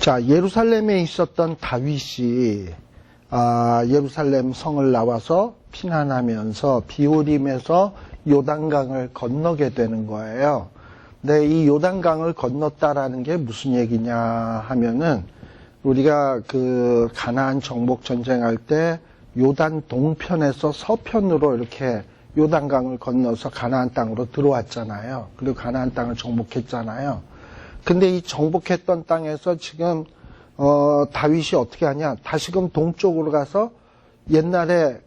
자, 예루살렘에 있었던 다윗이 예루살렘 성을 나와서 피난하면서 비오림에서 요단강을 건너게 되는 거예요. 근데 이 요단강을 건넜다라는 게 무슨 얘기냐 하면은 우리가 그 가나안 정복 전쟁할 때 요단 동편에서 서편으로 이렇게 요단강을 건너서 가나안 땅으로 들어왔잖아요. 그리고 가나안 땅을 정복했잖아요. 근데 이 정복했던 땅에서 지금 다윗이 어떻게 하냐? 다시금 동쪽으로 가서 옛날에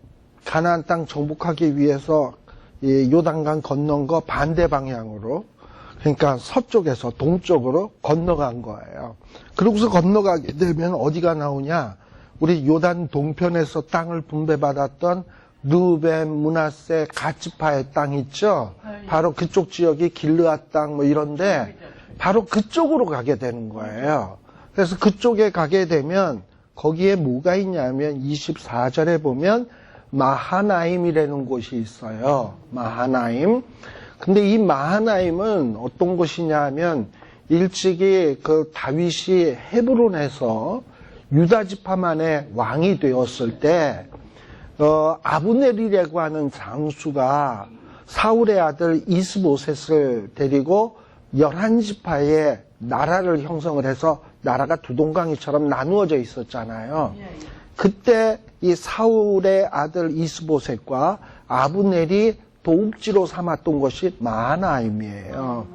가나안 땅 정복하기 위해서 이 요단강 건넌 거 반대 방향으로, 그러니까 서쪽에서 동쪽으로 건너간 거예요. 그러고서 건너가게 되면 어디가 나오냐? 우리 요단 동편에서 땅을 분배받았던 르우벤, 므낫세, 갓지파의 땅 있죠? 바로 그쪽 지역이 길르앗 땅 뭐 이런데 바로 그쪽으로 가게 되는 거예요. 그래서 그쪽에 가게 되면 거기에 뭐가 있냐면 24절에 보면 마하나임이라는 곳이 있어요. 마하나임. 근데 이 마하나임은 어떤 곳이냐 하면 일찍이 그 다윗이 헤브론에서 유다 지파만의 왕이 되었을 때 아브넬이라고 하는 장수가 사울의 아들 이스보셋을 데리고 11지파의 나라를 형성을 해서 나라가 두동강이처럼 나누어져 있었잖아요. 그때 이 사울의 아들 이스보셋과 아브넬이 도읍지로 삼았던 것이 마하나임이에요.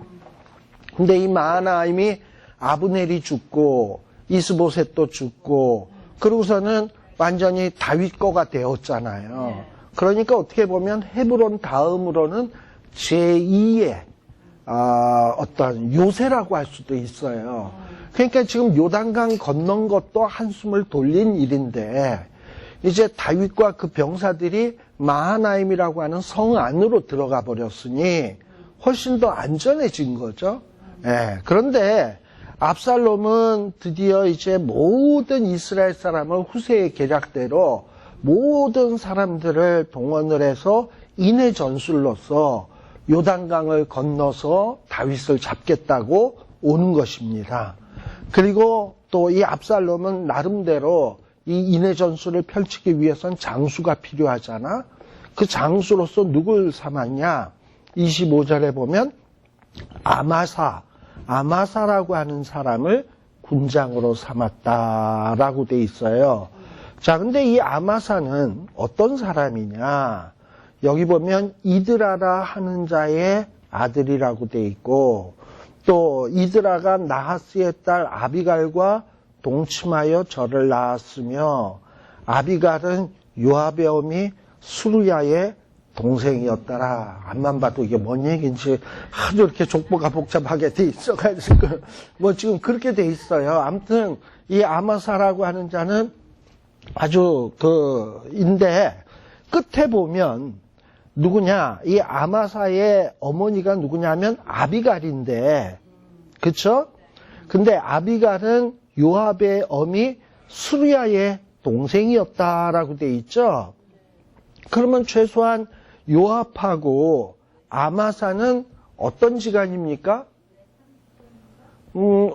근데 이 마하나임이 아브넬이 죽고 이스보셋도 죽고 그러고서는 완전히 다윗 거가 되었잖아요. 그러니까 어떻게 보면 헤브론 다음으로는 제2의 어떤 요새라고 할 수도 있어요. 그러니까 지금 요단강 건넌 것도 한숨을 돌린 일인데 이제 다윗과 그 병사들이 마하나임이라고 하는 성 안으로 들어가 버렸으니 훨씬 더 안전해진 거죠. 그런데 압살롬은 드디어 이제 모든 이스라엘 사람을 후세의 계략대로 모든 사람들을 동원을 해서 인해 전술로서 요단강을 건너서 다윗을 잡겠다고 오는 것입니다. 그리고 또 이 압살롬은 나름대로 이 인해 전술을 펼치기 위해선 장수가 필요하잖아. 그 장수로서 누굴 삼았냐? 25절에 보면 아마사라고 하는 사람을 군장으로 삼았다라고 돼 있어요. 자, 근데 이 아마사는 어떤 사람이냐? 여기 보면 이드라라 하는 자의 아들이라고 돼 있고 또 이드라가 나하스의 딸 아비갈과 동침하여 저를 낳았으며 아비갈은 요압의 어미 수르야의 동생이었더라. 앞만 봐도 이게 뭔 얘기인지 하도 이렇게 족보가 복잡하게 돼 있어가지고 뭐 지금 그렇게 돼 있어요. 아무튼 이 아마사라고 하는 자는 아주 인데 끝에 보면 누구냐? 이 아마사의 어머니가 누구냐면 아비갈인데, 그쵸? 근데 아비갈은 요압의 어미 수르야의 동생이었다라고 돼 있죠? 그러면 최소한 요압하고 아마사는 어떤 지간입니까?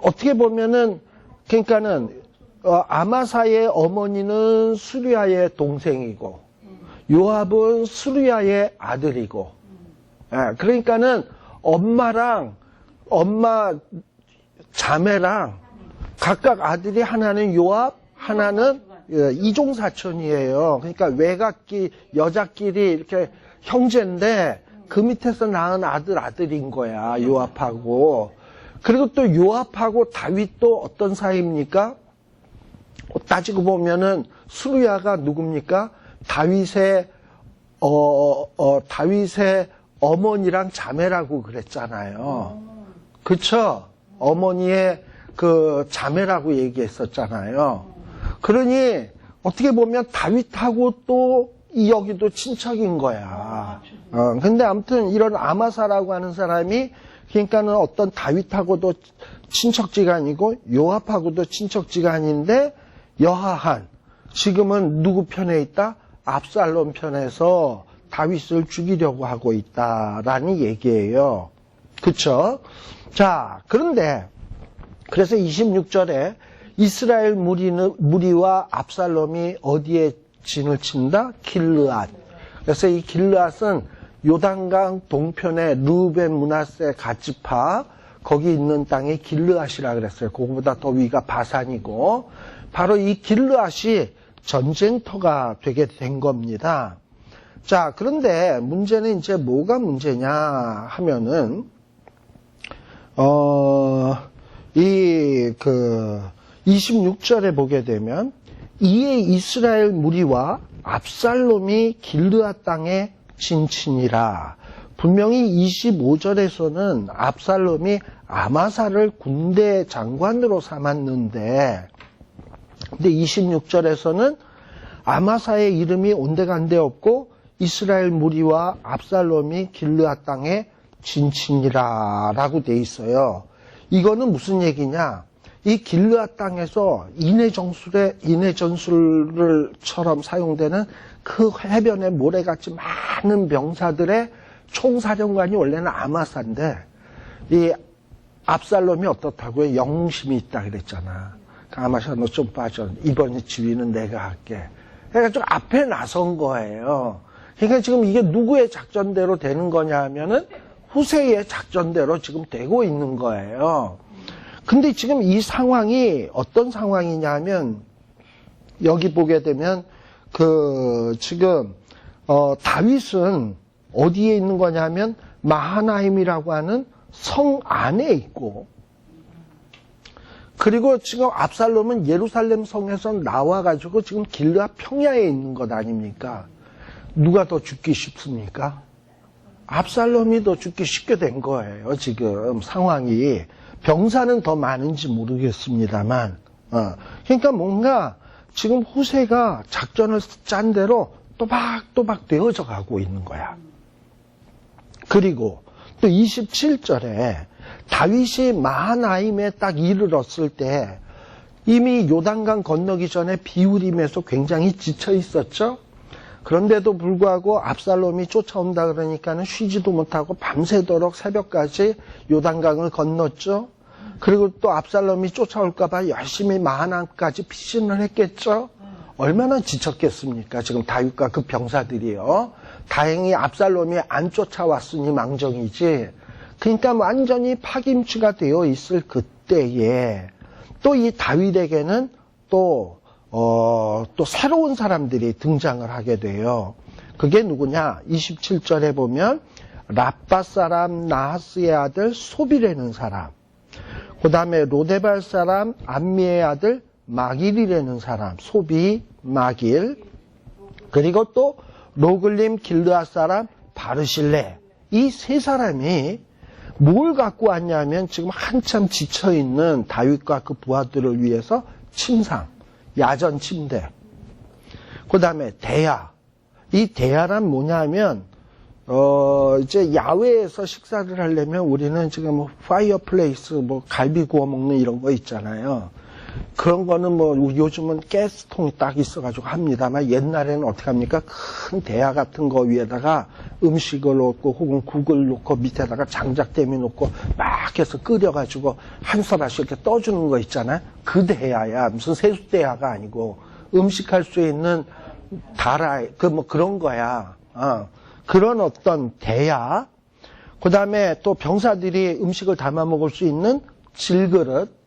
어떻게 보면은, 그러니까는, 아마사의 어머니는 수르야의 동생이고, 요압은 수르야의 아들이고, 그러니까는 엄마 자매랑 각각 아들이 하나는 요압, 하나는 이종사촌이에요. 그러니까 여자끼리 이렇게 형제인데 그 밑에서 낳은 아들인 거야, 요압하고. 그리고 또 요압하고 다윗도 어떤 사이입니까? 따지고 보면은 수르야가 누굽니까? 다윗의 어머니랑 자매라고 그랬잖아요. 그쵸? 어머니의 그 자매라고 얘기했었잖아요. 그러니 어떻게 보면 다윗하고 또 여기도 친척인 거야. 근데 아무튼 이런 아마사라고 하는 사람이 그러니까는 어떤 다윗하고도 친척지간이고 요압하고도 친척지간인데 여하한 지금은 누구 편에 있다? 압살롬 편에서 다윗을 죽이려고 하고 있다라는 얘기예요. 그쵸? 자, 그런데 그래서 26절에 이스라엘 무리와 압살롬이 어디에 진을 친다? 길르앗. 그래서 이 길르앗은 요단강 동편의 르우벤, 므낫세, 갓지파 거기 있는 땅이 길르앗이라 그랬어요. 그거보다 더 위가 바산이고 바로 이 길르앗이 전쟁터가 되게 된 겁니다. 자, 그런데 문제는 이제 뭐가 문제냐 하면은 26절에 보게 되면 이에 이스라엘 무리와 압살롬이 길르앗 땅에 진친이라. 분명히 25절에서는 압살롬이 아마사를 군대 장관으로 삼았는데 근데 26절에서는 아마사의 이름이 온데간데 없고 이스라엘 무리와 압살롬이 길르앗 땅에 진친이라 라고 돼 있어요. 이거는 무슨 얘기냐? 이 길르앗 땅에서 인해전술처럼 사용되는 그 해변에 모래같이 많은 병사들의 총사령관이 원래는 아마사인데 이 압살롬이 어떻다고요? 영웅심이 있다 그랬잖아. 아마사 너 좀 빠져. 이번 지휘는 내가 할게. 그러니까 앞에 나선 거예요. 그러니까 지금 이게 누구의 작전대로 되는 거냐 하면은 후세의 작전대로 지금 되고 있는 거예요. 근데 지금 이 상황이 어떤 상황이냐면 여기 보게 되면 지금 다윗은 어디에 있는 거냐면 마하나임이라고 하는 성 안에 있고 그리고 지금 압살롬은 예루살렘 성에서 나와가지고 지금 길르앗 평야에 있는 것 아닙니까? 누가 더 죽기 쉽습니까? 압살롬이 더 죽기 쉽게 된 거예요. 지금 상황이. 병사는 더 많은지 모르겠습니다만 그러니까 뭔가 지금 후세가 작전을 짠 대로 또박또박 되어져 가고 있는 거야. 그리고 또 27절에 다윗이 마하나임에 딱 이르렀을 때 이미 요단강 건너기 전에 비우림에서 굉장히 지쳐 있었죠. 그런데도 불구하고 압살롬이 쫓아온다 그러니까는 쉬지도 못하고 밤새도록 새벽까지 요단강을 건넜죠. 그리고 또 압살롬이 쫓아올까봐 열심히 마하나임까지 피신을 했겠죠. 얼마나 지쳤겠습니까? 지금 다윗과 그 병사들이요. 다행히 압살롬이 안 쫓아왔으니 망정이지. 그러니까 완전히 파김치가 되어 있을 그때에 또 이 다윗에게는 또 새로운 사람들이 등장을 하게 돼요. 그게 누구냐? 27절에 보면 라빠 사람 나하스의 아들 소비라는 사람, 그 다음에 로데발 사람 암미의 아들 마길이라는 사람, 소비, 마길, 그리고 또 로글림 길르앗 사람 바르실레. 이 세 사람이 뭘 갖고 왔냐면 지금 한참 지쳐있는 다윗과 그 부하들을 위해서 침상, 야전 침대, 그 다음에 대야. 이 대야란 뭐냐면 이제 야외에서 식사를 하려면 우리는 지금 파이어플레이스 갈비 구워 먹는 이런 거 있잖아요. 그런 거는 요즘은 가스통이 딱 있어가지고 합니다만 옛날에는 어떻게 합니까? 큰 대야 같은 거 위에다가 음식을 놓고 혹은 국을 놓고 밑에다가 장작대미 놓고 막 해서 끓여가지고 한 숟가락씩 이렇게 떠주는 거 있잖아요. 그 대야야. 무슨 세숫대야가 아니고 음식할 수 있는 그런 거야. 그런 어떤 대야. 그 다음에 또 병사들이 음식을 담아 먹을 수 있는 질그릇.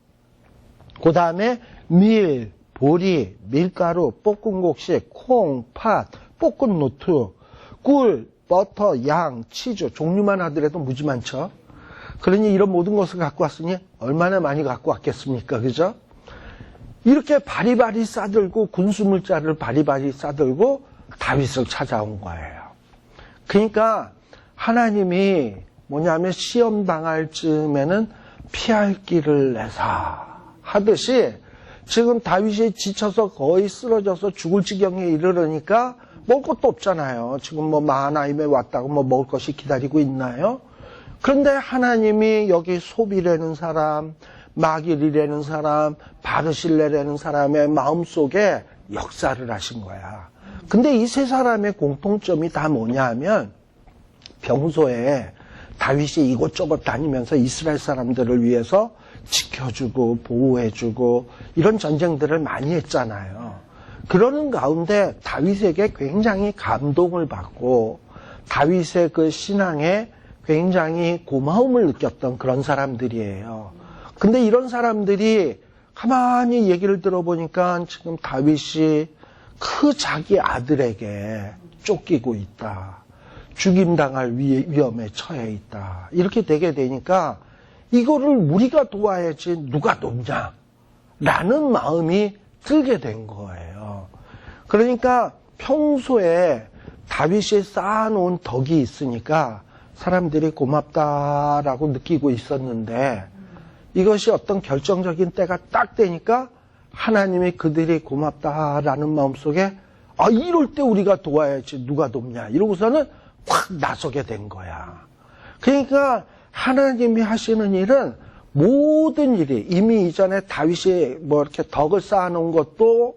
그 다음에 밀, 보리, 밀가루, 볶은 곡식, 콩, 팥, 볶은 노트, 꿀, 버터, 양, 치즈, 종류만 하더라도 무지 많죠. 그러니 이런 모든 것을 갖고 왔으니 얼마나 많이 갖고 왔겠습니까? 그죠? 이렇게 바리바리 싸들고 군수물자를 바리바리 싸들고 다윗을 찾아온 거예요. 그러니까 하나님이 뭐냐면 시험 당할 즈음에는 피할 길을 내사 하듯이 지금 다윗이 지쳐서 거의 쓰러져서 죽을 지경에 이르르니까 먹을 것도 없잖아요. 지금 마하나임에 왔다고 먹을 것이 기다리고 있나요? 그런데 하나님이 여기 소비라는 사람, 마길이라는 사람, 바르실레라는 사람의 마음속에 역사를 하신 거야. 근데 이 세 사람의 공통점이 다 뭐냐 하면 평소에 다윗이 이곳저곳 다니면서 이스라엘 사람들을 위해서 지켜주고 보호해주고 이런 전쟁들을 많이 했잖아요. 그러는 가운데 다윗에게 굉장히 감동을 받고 다윗의 그 신앙에 굉장히 고마움을 느꼈던 그런 사람들이에요. 근데 이런 사람들이 가만히 얘기를 들어보니까 지금 다윗이 그 자기 아들에게 쫓기고 있다. 죽임당할 위험에 처해 있다. 이렇게 되게 되니까 이거를 우리가 도와야지 누가 돕냐? 라는 마음이 들게 된 거예요. 그러니까 평소에 다윗이 쌓아놓은 덕이 있으니까 사람들이 고맙다라고 느끼고 있었는데 이것이 어떤 결정적인 때가 딱 되니까 하나님이 그들이 고맙다라는 마음속에 이럴 때 우리가 도와야지 누가 돕냐 이러고서는 확 나서게 된 거야. 그러니까 하나님이 하시는 일은 모든 일이 이미 이전에 다윗이 뭐 이렇게 덕을 쌓아놓은 것도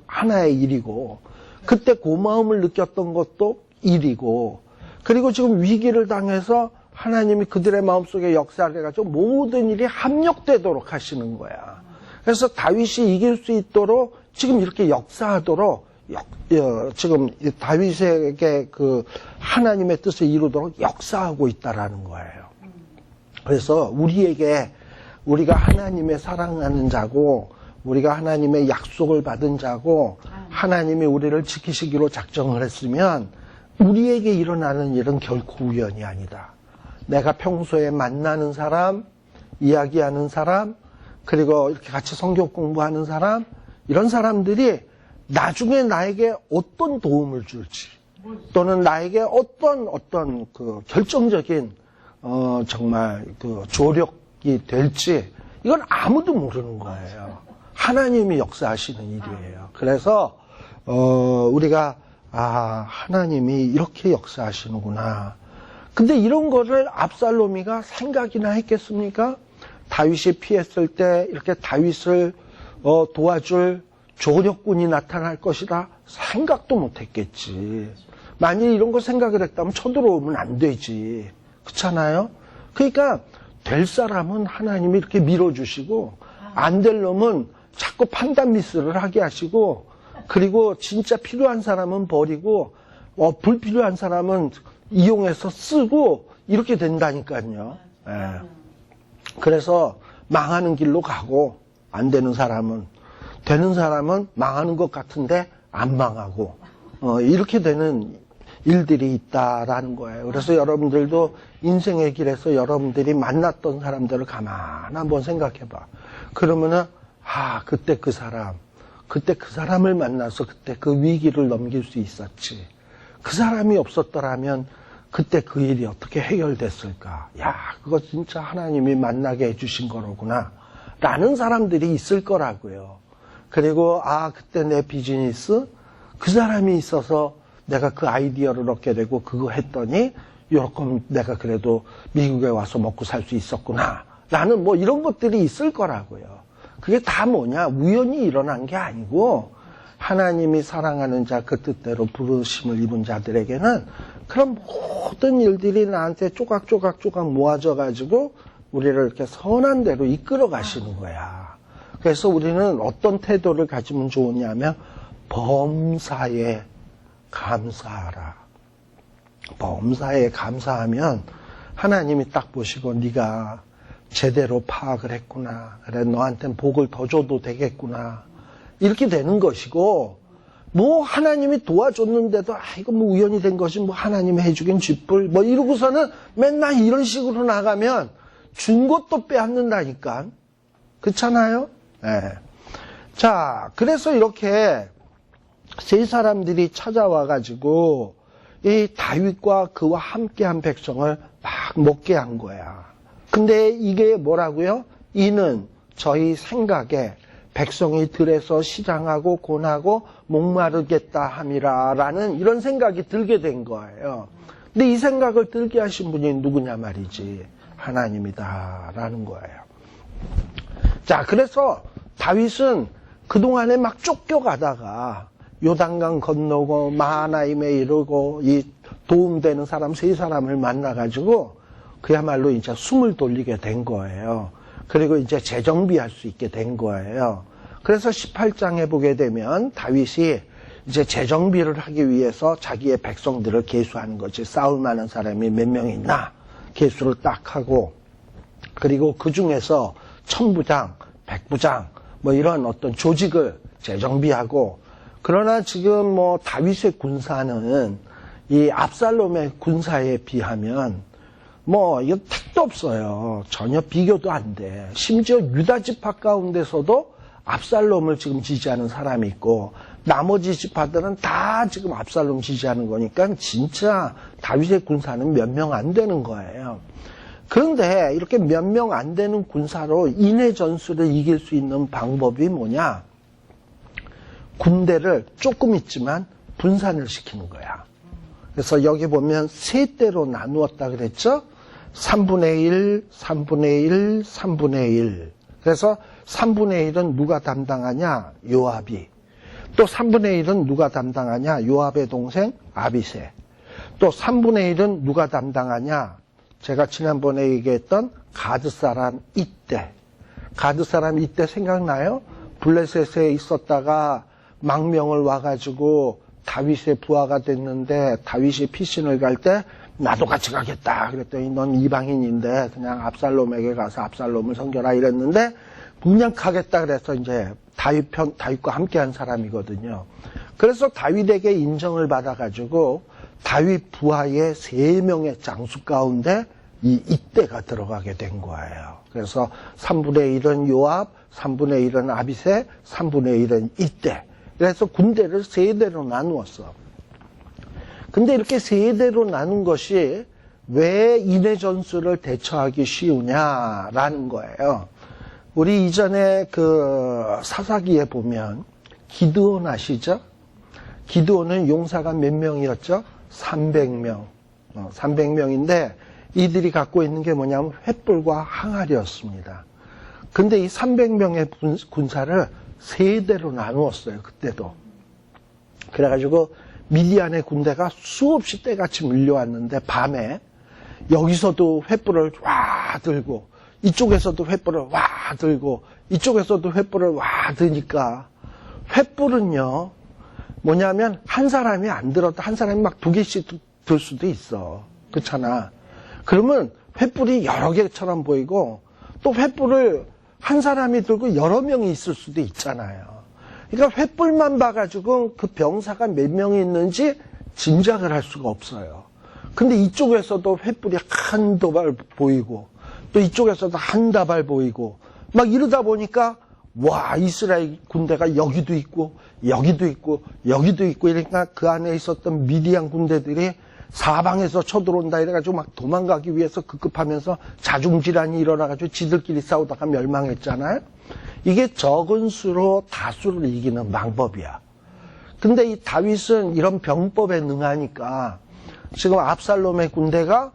하나의 일이고 그때 고마움을 느꼈던 것도 일이고 그리고 지금 위기를 당해서 하나님이 그들의 마음속에 역사를 해가지고 모든 일이 합력되도록 하시는 거야. 그래서 다윗이 이길 수 있도록 지금 이렇게 역사하도록 지금 다윗에게 그 하나님의 뜻을 이루도록 역사하고 있다라는 거예요. 그래서 우리가 하나님의 사랑하는 자고 우리가 하나님의 약속을 받은 자고 하나님이 우리를 지키시기로 작정을 했으면 우리에게 일어나는 일은 결코 우연이 아니다. 내가 평소에 만나는 사람, 이야기하는 사람, 그리고 이렇게 같이 성경 공부하는 사람, 이런 사람들이 나중에 나에게 어떤 도움을 줄지, 또는 나에게 어떤 그 결정적인, 정말 그 조력이 될지, 이건 아무도 모르는 거예요. 하나님이 역사하시는 일이에요. 그래서, 우리가, 하나님이 이렇게 역사하시는구나. 근데 이런 거를 압살롬이가 생각이나 했겠습니까? 다윗이 피했을 때 이렇게 다윗을 도와줄 조력군이 나타날 것이다. 생각도 못 했겠지. 만일 이런 거 생각을 했다면 쳐들어오면 안 되지. 그렇잖아요? 그러니까 될 사람은 하나님이 이렇게 밀어주시고 안 될 놈은 자꾸 판단 미스를 하게 하시고 그리고 진짜 필요한 사람은 버리고 불필요한 사람은 이용해서 쓰고 이렇게 된다니까요. 예. 그래서 망하는 길로 가고 안 되는 사람은 망하는 것 같은데 안 망하고 이렇게 되는 일들이 있다라는 거예요. 그래서 여러분들도 인생의 길에서 여러분들이 만났던 사람들을 가만 한번 생각해봐. 그러면은 그때 그 사람을 만나서 그때 그 위기를 넘길 수 있었지. 그 사람이 없었더라면 그때 그 일이 어떻게 해결됐을까? 그거 진짜 하나님이 만나게 해주신 거로구나. 라는 사람들이 있을 거라고요. 그리고 그때 내 비즈니스 그 사람이 있어서 내가 그 아이디어를 얻게 되고 그거 했더니 요렇게 내가 그래도 미국에 와서 먹고 살 수 있었구나. 라는 뭐 이런 것들이 있을 거라고요. 그게 다 뭐냐? 우연히 일어난 게 아니고 하나님이 사랑하는 자 그 뜻대로 부르심을 입은 자들에게는 그런 모든 일들이 나한테 조각조각 모아져 가지고 우리를 이렇게 선한 대로 이끌어 가시는 거야. 그래서 우리는 어떤 태도를 가지면 좋으냐면 범사에 감사하라. 범사에 감사하면 하나님이 딱 보시고 네가 제대로 파악을 했구나. 그래 너한테는 복을 더 줘도 되겠구나. 이렇게 되는 것이고 뭐 하나님이 도와줬는데도 이거 뭐 우연히 된 것이 뭐 하나님이 해주긴 쥐뿔 뭐 이러고서는 맨날 이런 식으로 나가면 준 것도 빼앗는다니까. 그렇잖아요? 네. 자, 그래서 이렇게 세 사람들이 찾아와 가지고 이 다윗과 그와 함께한 백성을 막 먹게 한 거야. 근데 이게 뭐라고요? 이는 저희 생각에 백성이 들에서 시장하고 곤하고 목마르겠다 함이라 라는 이런 생각이 들게 된 거예요. 근데 이 생각을 들게 하신 분이 누구냐 말이지. 하나님이다 라는 거예요. 자, 그래서 다윗은 그동안에 막 쫓겨가다가 요단강 건너고 마하나임에 이르고 이 도움되는 사람 세 사람을 만나가지고 그야말로 이제 숨을 돌리게 된 거예요. 그리고 이제 재정비할 수 있게 된 거예요. 그래서 18장에 보게 되면 다윗이 이제 재정비를 하기 위해서 자기의 백성들을 계수하는 거지. 싸울 만한 사람이 몇 명 있나 계수를 딱 하고, 그리고 그 중에서 천부장, 백부장 뭐 이런 어떤 조직을 재정비하고. 그러나 지금 뭐 다윗의 군사는 이 압살롬의 군사에 비하면 뭐 이거 택도 없어요. 전혀 비교도 안 돼. 심지어 유다 지파 가운데서도 압살롬을 지금 지지하는 사람이 있고, 나머지 지파들은 다 지금 압살롬 지지하는 거니까 진짜 다윗의 군사는 몇 명 안 되는 거예요. 그런데 이렇게 몇 명 안 되는 군사로 인해 전술을 이길 수 있는 방법이 뭐냐? 군대를 조금 있지만 분산을 시키는 거야. 그래서 여기 보면 세 대로 나누었다 그랬죠? 3분의 1, 3분의 1, 3분의 1. 그래서 3분의 1은 누가 담당하냐? 요압이. 또 3분의 1은 누가 담당하냐? 요압의 동생 아비새. 또 3분의 1은 누가 담당하냐? 제가 지난번에 얘기했던 가드 사람 이때. 가드 사람 이때 생각나요? 블레셋에 있었다가 망명을 와가지고 다윗의 부하가 됐는데, 다윗이 피신을 갈 때 나도 같이 가겠다 그랬더니 넌 이방인인데 그냥 압살롬에게 가서 압살롬을 섬겨라 이랬는데, 그냥 가겠다 그래서 이제 다윗과 함께한 사람이거든요. 그래서 다윗에게 인정을 받아가지고 다윗 부하의 3명의 장수 가운데 이때가 들어가게 된 거예요. 그래서 3분의 1은 요압, 3분의 1은 아비새, 3분의 1은 이때. 그래서 군대를 3대로 나누었어. 근데 이렇게 3대로 나눈 것이 왜 인해 전술을 대처하기 쉬우냐라는 거예요. 우리 이전에 그 사사기에 보면 기드온 아시죠? 기드온은 용사가 몇 명이었죠? 300명. 300명인데 이들이 갖고 있는 게 뭐냐면 횃불과 항아리였습니다. 근데 이 300명의 군사를 3대로 나누었어요. 그때도. 그래가지고 미디안의 군대가 수없이 때같이 밀려왔는데 밤에 여기서도 횃불을 와 들고 이쪽에서도 횃불을 와 들고 이쪽에서도 횃불을 와 드니까, 횃불은요 뭐냐면 한 사람이 안 들었다 한 사람이 막 2개씩 들 수도 있어. 그렇잖아. 그러면 횃불이 여러 개처럼 보이고, 또 횃불을 한 사람이 들고 여러 명이 있을 수도 있잖아요. 그러니까 횃불만 봐가지고 그 병사가 몇 명이 있는지 짐작을 할 수가 없어요. 근데 이쪽에서도 횃불이 한 도발 보이고 또 이쪽에서도 한 다발 보이고 막 이러다 보니까 와, 이스라엘 군대가 여기도 있고 여기도 있고 여기도 있고 이러니까 그 안에 있었던 미디안 군대들이 사방에서 쳐들어온다 이래가지고 막 도망가기 위해서 급급하면서 자중질환이 일어나가지고 지들끼리 싸우다가 멸망했잖아요. 이게 적은 수로 다수를 이기는 방법이야. 근데 이 다윗은 이런 병법에 능하니까 지금 압살롬의 군대가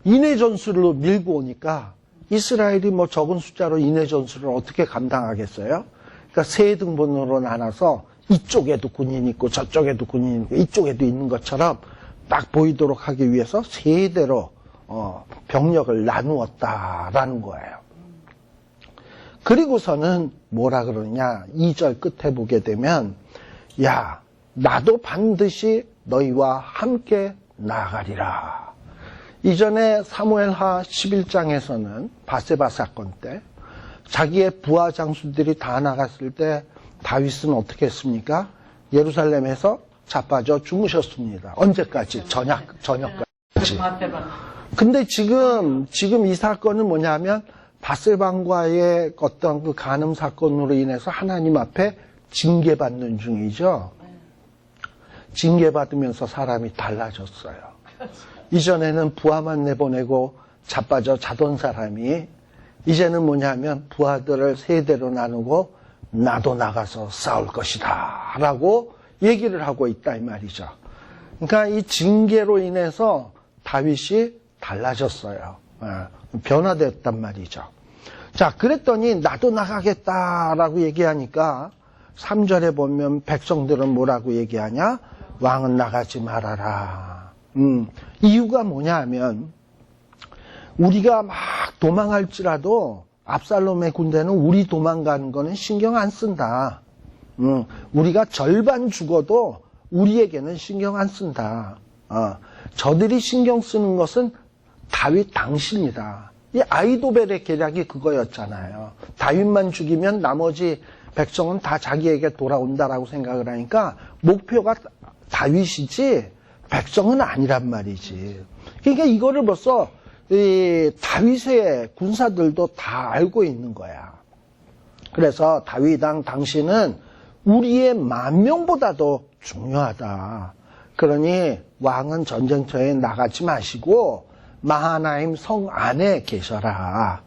인해 전술로 밀고 오니까 이스라엘이 뭐 적은 숫자로 인해 전술을 어떻게 감당하겠어요? 그러니까 세 등분으로 나눠서 이쪽에도 군인이 있고 저쪽에도 군인이 있고 이쪽에도 있는 것처럼 딱 보이도록 하기 위해서 3대로 병력을 나누었다라는 거예요. 그리고서는 뭐라 그러냐, 2절 끝에 보게 되면 야, 나도 반드시 너희와 함께 나아가리라. 이전에 사무엘하 11장에서는 바세바 사건 때 자기의 부하 장수들이 다 나갔을 때 다윗은 어떻게 했습니까? 예루살렘에서 자빠져 주무셨습니다. 언제까지? 저녁까지. 근데 지금 이 사건은 뭐냐면 바세바과의 어떤 그 간음 사건으로 인해서 하나님 앞에 징계받는 중이죠. 징계받으면서 사람이 달라졌어요. 이전에는 부하만 내보내고 자빠져 자던 사람이 이제는 뭐냐면 부하들을 3대로 나누고 나도 나가서 싸울 것이다 라고 얘기를 하고 있다 이 말이죠. 그러니까 이 징계로 인해서 다윗이 달라졌어요. 변화됐단 말이죠. 자, 그랬더니 나도 나가겠다라고 얘기하니까 3절에 보면 백성들은 뭐라고 얘기하냐? 왕은 나가지 말아라. 이유가 뭐냐 하면 우리가 막 도망할지라도 압살롬의 군대는 우리 도망가는 거는 신경 안 쓴다. 우리가 절반 죽어도 우리에게는 신경 안 쓴다. 저들이 신경 쓰는 것은 다윗 당신이다. 이 아이도벨의 계략이 그거였잖아요. 다윗만 죽이면 나머지 백성은 다 자기에게 돌아온다라고 생각을 하니까 목표가 다윗이지 백성은 아니란 말이지. 그러니까 이거를 벌써 이 다윗의 군사들도 다 알고 있는 거야. 그래서 다윗왕 당신은 우리의 만명보다도 중요하다. 그러니 왕은 전쟁터에 나가지 마시고 마하나임 성 안에 계셔라.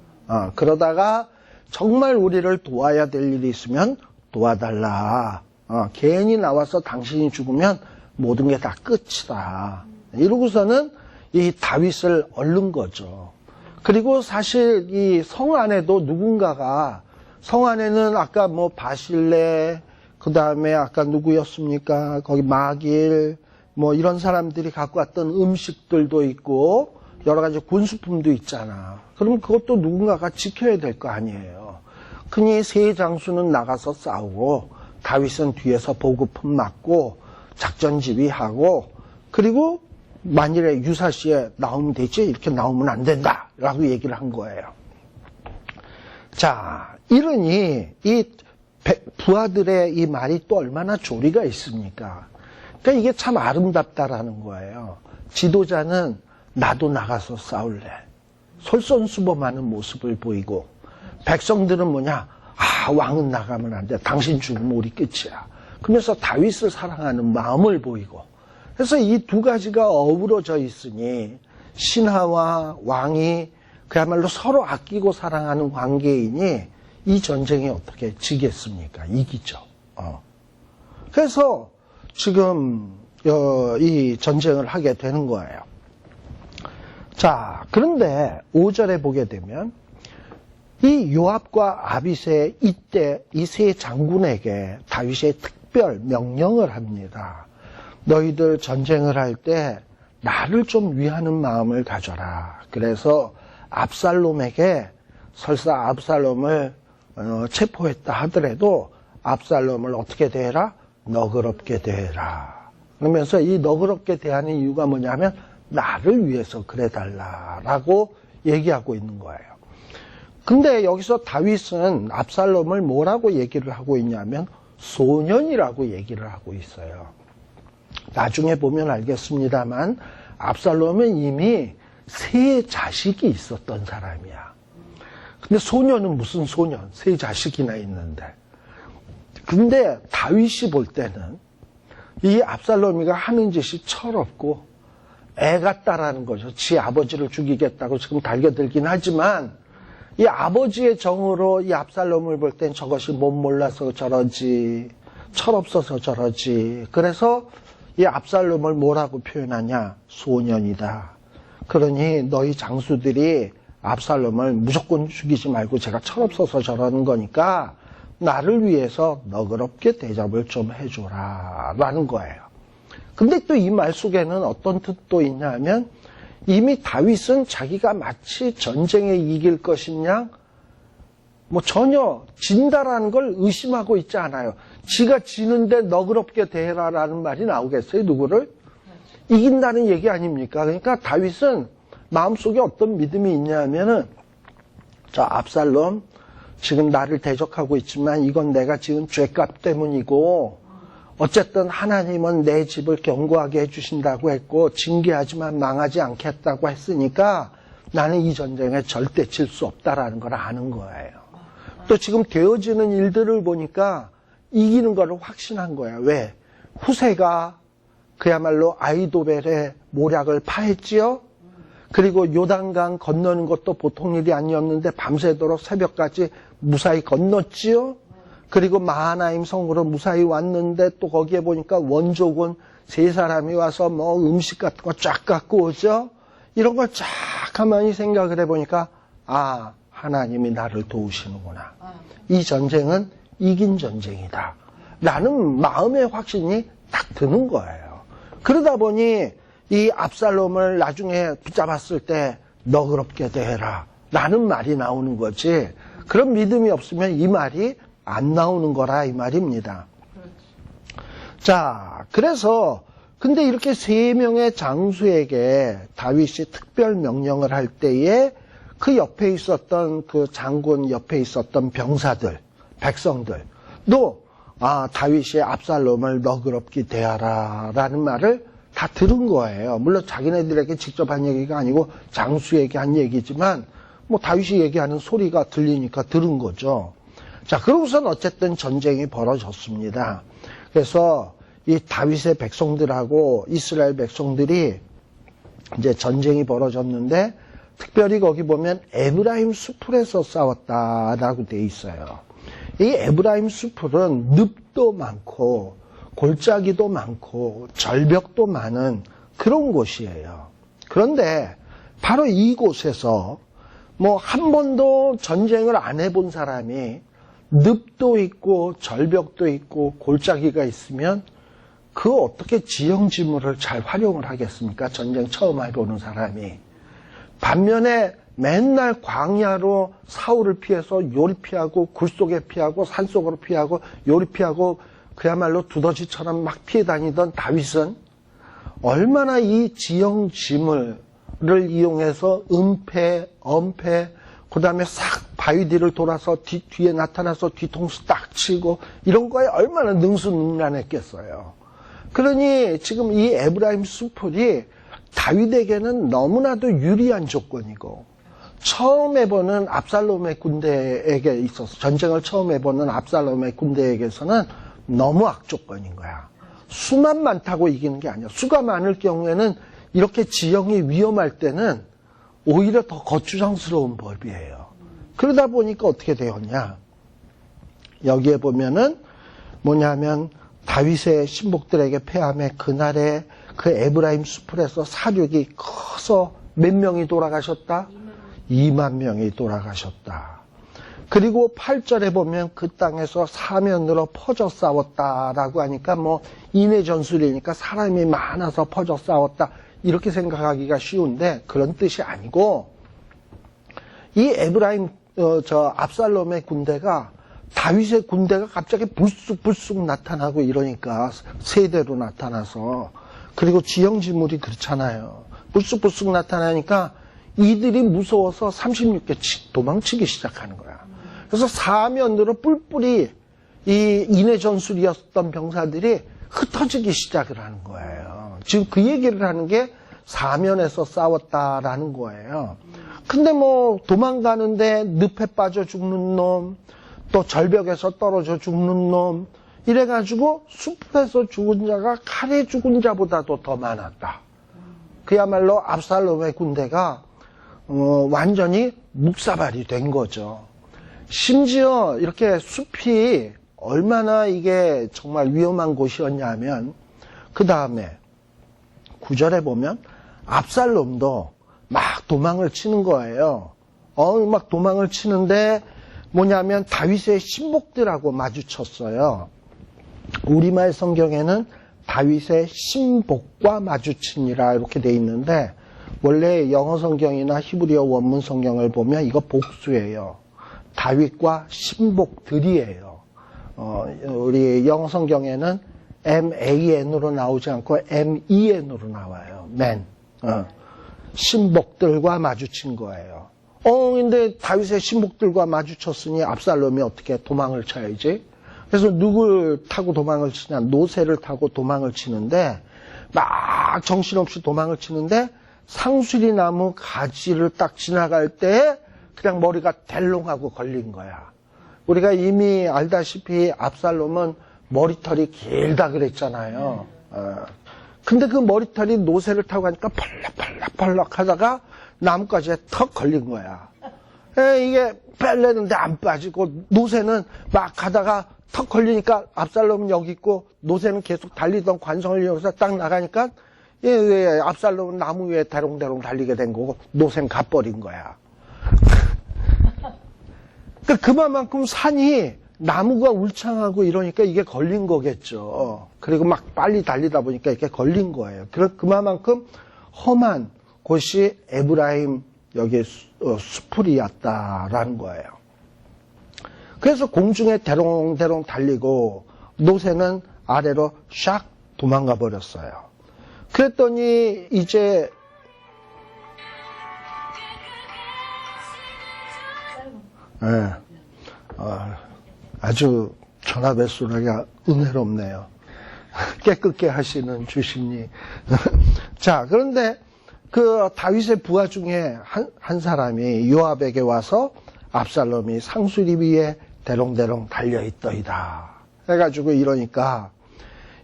그러다가 정말 우리를 도와야 될 일이 있으면 도와달라. 괜히 나와서 당신이 죽으면 모든 게 다 끝이다. 이러고서는 이 다윗을 얻는 거죠. 그리고 사실 이 성 안에도 누군가가, 성 안에는 아까 뭐 바실레, 그 다음에 아까 누구였습니까? 거기 마길, 뭐 이런 사람들이 갖고 왔던 음식들도 있고 여러 가지 군수품도 있잖아. 그럼 그것도 누군가가 지켜야 될 거 아니에요. 그니 세 장수는 나가서 싸우고 다윗은 뒤에서 보급품 맞고 작전 지휘하고, 그리고 만일에 유사시에 나오면 되지 이렇게 나오면 안 된다 라고 얘기를 한 거예요. 자, 이러니 이 부하들의 이 말이 또 얼마나 조리가 있습니까? 그러니까 이게 참 아름답다라는 거예요. 지도자는 나도 나가서 싸울래. 솔선수범하는 모습을 보이고, 백성들은 뭐냐? 왕은 나가면 안 돼. 당신 죽으면 우리 끝이야. 그러면서 다윗을 사랑하는 마음을 보이고, 그래서 이 두 가지가 어우러져 있으니 신하와 왕이 그야말로 서로 아끼고 사랑하는 관계이니 이 전쟁이 어떻게 지겠습니까? 이기죠. 그래서 지금 이 전쟁을 하게 되는 거예요. 자, 그런데 5절에 보게 되면 이 요압과 아비새 이때 이 세 장군에게 다윗이 특별 명령을 합니다. 너희들 전쟁을 할 때 나를 좀 위하는 마음을 가져라. 그래서 압살롬에게, 설사 압살롬을 체포했다 하더라도 압살롬을 어떻게 대해라? 너그럽게 대해라. 그러면서 이 너그럽게 대하는 이유가 뭐냐면 나를 위해서 그래달라라고 얘기하고 있는 거예요. 근데 여기서 다윗은 압살롬을 뭐라고 얘기를 하고 있냐면 소년이라고 얘기를 하고 있어요. 나중에 보면 알겠습니다만 압살롬은 이미 세 자식이 있었던 사람이야. 근데 소년은 무슨 소년? 세 자식이나 있는데. 근데 다윗이 볼 때는 이 압살롬이가 하는 짓이 철없고 애 같다라는 거죠. 지 아버지를 죽이겠다고 지금 달겨들긴 하지만 이 아버지의 정으로 이 압살롬을 볼 땐 저것이 못 몰라서 저러지, 철없어서 저러지. 그래서 이 압살롬을 뭐라고 표현하냐? 소년이다. 그러니 너희 장수들이 압살롬을 무조건 죽이지 말고 제가 철없어서 저러는 거니까 나를 위해서 너그럽게 대접을 좀 해줘라 라는 거예요. 근데 또 이 말 속에는 어떤 뜻도 있냐면 이미 다윗은 자기가 마치 전쟁에 이길 것이냐 뭐 전혀 진다라는 걸 의심하고 있지 않아요. 지가 지는데 너그럽게 대해라라는 말이 나오겠어요? 누구를? 이긴다는 얘기 아닙니까? 그러니까 다윗은 마음속에 어떤 믿음이 있냐면은 저 압살롬 지금 나를 대적하고 있지만 이건 내가 지은 죄값 때문이고 어쨌든 하나님은 내 집을 견고하게 해주신다고 했고 징계하지만 망하지 않겠다고 했으니까 나는 이 전쟁에 절대 질 수 없다라는 걸 아는 거예요. 또 지금 되어지는 일들을 보니까 이기는 걸 확신한 거야. 왜? 후세가 그야말로 아이도벨의 모략을 파했지요. 그리고 요단강 건너는 것도 보통 일이 아니었는데 밤새도록 새벽까지 무사히 건넜지요. 그리고 마하나임 성으로 무사히 왔는데 또 거기에 보니까 원족은 세 사람이 와서 뭐 음식 같은 거 쫙 갖고 오죠. 이런 걸 쫙 가만히 생각을 해보니까 아, 하나님이 나를 도우시는구나. 이 전쟁은 이긴 전쟁이다. 라는 마음의 확신이 딱 드는 거예요. 그러다 보니 이 압살롬을 나중에 붙잡았을 때 너그럽게 대해라 라는 말이 나오는 거지, 그런 믿음이 없으면 이 말이 안 나오는 거라 이 말입니다. 자, 그래서 근데 이렇게 3명의 장수에게 다윗이 특별 명령을 할 때에 그 옆에 있었던 그 장군 옆에 있었던 병사들, 백성들도 다윗이 압살롬을 너그럽게 대하라 라는 말을 다 들은 거예요. 물론 자기네들에게 직접 한 얘기가 아니고 장수에게 한 얘기지만 뭐 다윗이 얘기하는 소리가 들리니까 들은 거죠. 자, 그러고선 어쨌든 전쟁이 벌어졌습니다. 그래서 이 다윗의 백성들하고 이스라엘 백성들이 이제 전쟁이 벌어졌는데, 특별히 거기 보면 에브라임 수풀에서 싸웠다라고 돼 있어요. 이 에브라임 수풀은 늪도 많고 골짜기도 많고 절벽도 많은 그런 곳이에요. 그런데 바로 이곳에서 뭐 한 번도 전쟁을 안 해본 사람이 늪도 있고 절벽도 있고 골짜기가 있으면 그 어떻게 지형지물을 잘 활용을 하겠습니까? 전쟁 처음 해보는 사람이. 반면에 맨날 광야로 사울을 피해서 요리 피하고 굴속에 피하고 산속으로 피하고 요리 피하고 그야말로 두더지처럼 막 피해 다니던 다윗은 얼마나 이 지형지물을 이용해서 은폐, 엄폐, 그 다음에 싹 바위 뒤를 돌아서 뒤에 나타나서 뒤통수 딱 치고 이런 거에 얼마나 능수능란했겠어요. 그러니 지금 이 에브라임 수풀이 다윗에게는 너무나도 유리한 조건이고, 처음 해보는 압살롬의 군대에게 있어서, 전쟁을 처음 해보는 압살롬의 군대에게서는 너무 악조건인 거야. 수만 많다고 이기는 게 아니야. 수가 많을 경우에는 이렇게 지형이 위험할 때는 오히려 더 거추장스러운 법이에요. 그러다 보니까 어떻게 되었냐. 여기에 보면은 뭐냐면 다윗의 신복들에게 패함에 그날에 그 에브라임 수풀에서 사륙이 커서 몇 명이 돌아가셨다? 2만 명이 돌아가셨다. 그리고 8절에 보면 그 땅에서 사면으로 퍼져 싸웠다라고 하니까 뭐 인해 전술이니까 사람이 많아서 퍼져 싸웠다 이렇게 생각하기가 쉬운데 그런 뜻이 아니고, 이 에브라임 압살롬의 군대가 다윗의 군대가 갑자기 불쑥불쑥 나타나고 이러니까 세대로 나타나서, 그리고 지형지물이 그렇잖아요. 불쑥불쑥 나타나니까 이들이 무서워서 36개 도망치기 시작하는 거야. 그래서 사면으로 뿔뿔이 이 인해 전술이었던 병사들이 흩어지기 시작을 하는 거예요. 지금 그 얘기를 하는 게 사면에서 싸웠다라는 거예요. 근데 뭐 도망가는데 늪에 빠져 죽는 놈, 또 절벽에서 떨어져 죽는 놈, 이래가지고 숲에서 죽은 자가 칼에 죽은 자보다도 더 많았다. 그야말로 압살롬의 군대가 완전히 묵사발이 된 거죠. 심지어 이렇게 숲이 얼마나 이게 정말 위험한 곳이었냐면, 그 다음에 9절에 보면 압살롬도 막 도망을 치는 거예요. 막 도망을 치는데 뭐냐면 다윗의 신복들하고 마주쳤어요. 우리말 성경에는 다윗의 신복과 마주치니라 이렇게 돼 있는데, 원래 영어 성경이나 히브리어 원문 성경을 보면 이거 복수예요. 다윗과 신복들이에요. 우리 영어 성경에는 man으로 나오지 않고 men으로 나와요. man. 신복들과 마주친 거예요. 근데 다윗의 신복들과 마주쳤으니 압살롬이 어떻게 도망을 쳐야지? 그래서 누굴 타고 도망을 치냐? 노새를 타고 도망을 치는데, 막 정신없이 도망을 치는데 상수리 나무 가지를 딱 지나갈 때 그냥 머리가 델롱하고 걸린 거야. 우리가 이미 알다시피 압살롬은 머리털이 길다 그랬잖아요. 근데 그 머리털이 노새를 타고 가니까 펄럭펄럭 하다가 나뭇가지에 턱 걸린 거야. 이게 뺄래는데 안 빠지고, 노새는 막 가다가 턱 걸리니까 압살롬은 여기 있고 노새는 계속 달리던 관성을 이용해서 딱 나가니까 압살롬은 나무 위에 대롱대롱 달리게 된 거고 노새는 가버린 거야. 그만큼 산이 나무가 울창하고 이러니까 이게 걸린 거겠죠. 그리고 막 빨리 달리다 보니까 이게 걸린 거예요. 그만큼 험한 곳이 에브라임 여기에 수풀이었다라는 거예요. 그래서 공중에 대롱대롱 달리고 노새는 아래로 샥 도망가 버렸어요. 그랬더니 이제 아주 전화벨소리가 은혜롭네요. 깨끗게 하시는 주신이. 자, 그런데 그 다윗의 부하 중에 한 사람이 요압에게 와서 압살롬이 상수리 위에 대롱대롱 달려있더이다 해가지고 이러니까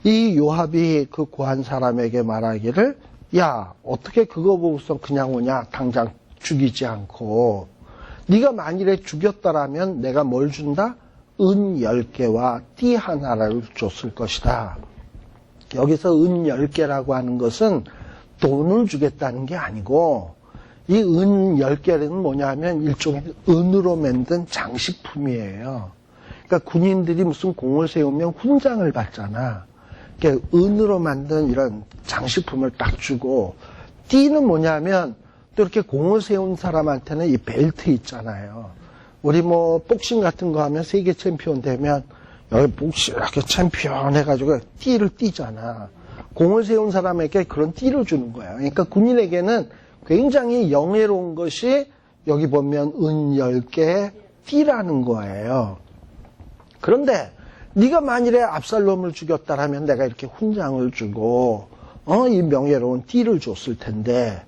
이 요압이 그 고한 사람에게 말하기를, 야, 어떻게 그거 보고서 그냥 오냐? 당장 죽이지 않고. 네가 만일에 죽였더라면 내가 뭘 준다? 은 10개와 띠 하나를 줬을 것이다. 여기서 은 10개라고 하는 것은 돈을 주겠다는 게 아니고, 이 은 10개는 뭐냐면 일종의 은으로 만든 장식품이에요. 그러니까 군인들이 무슨 공을 세우면 훈장을 받잖아. 그러니까 은으로 만든 이런 장식품을 딱 주고, 띠는 뭐냐면 또 이렇게 공을 세운 사람한테는 이 벨트 있잖아요. 우리 뭐 복싱 같은 거 하면 세계 챔피언 되면 여기 복싱 이렇게 챔피언 해가지고 띠를 띠잖아. 공을 세운 사람에게 그런 띠를 주는 거야. 그러니까 군인에게는 굉장히 영예로운 것이 여기 보면 은 10개의 띠라는 거예요. 그런데 네가 만일에 압살롬을 죽였다라면 내가 이렇게 훈장을 주고 이 명예로운 띠를 줬을 텐데,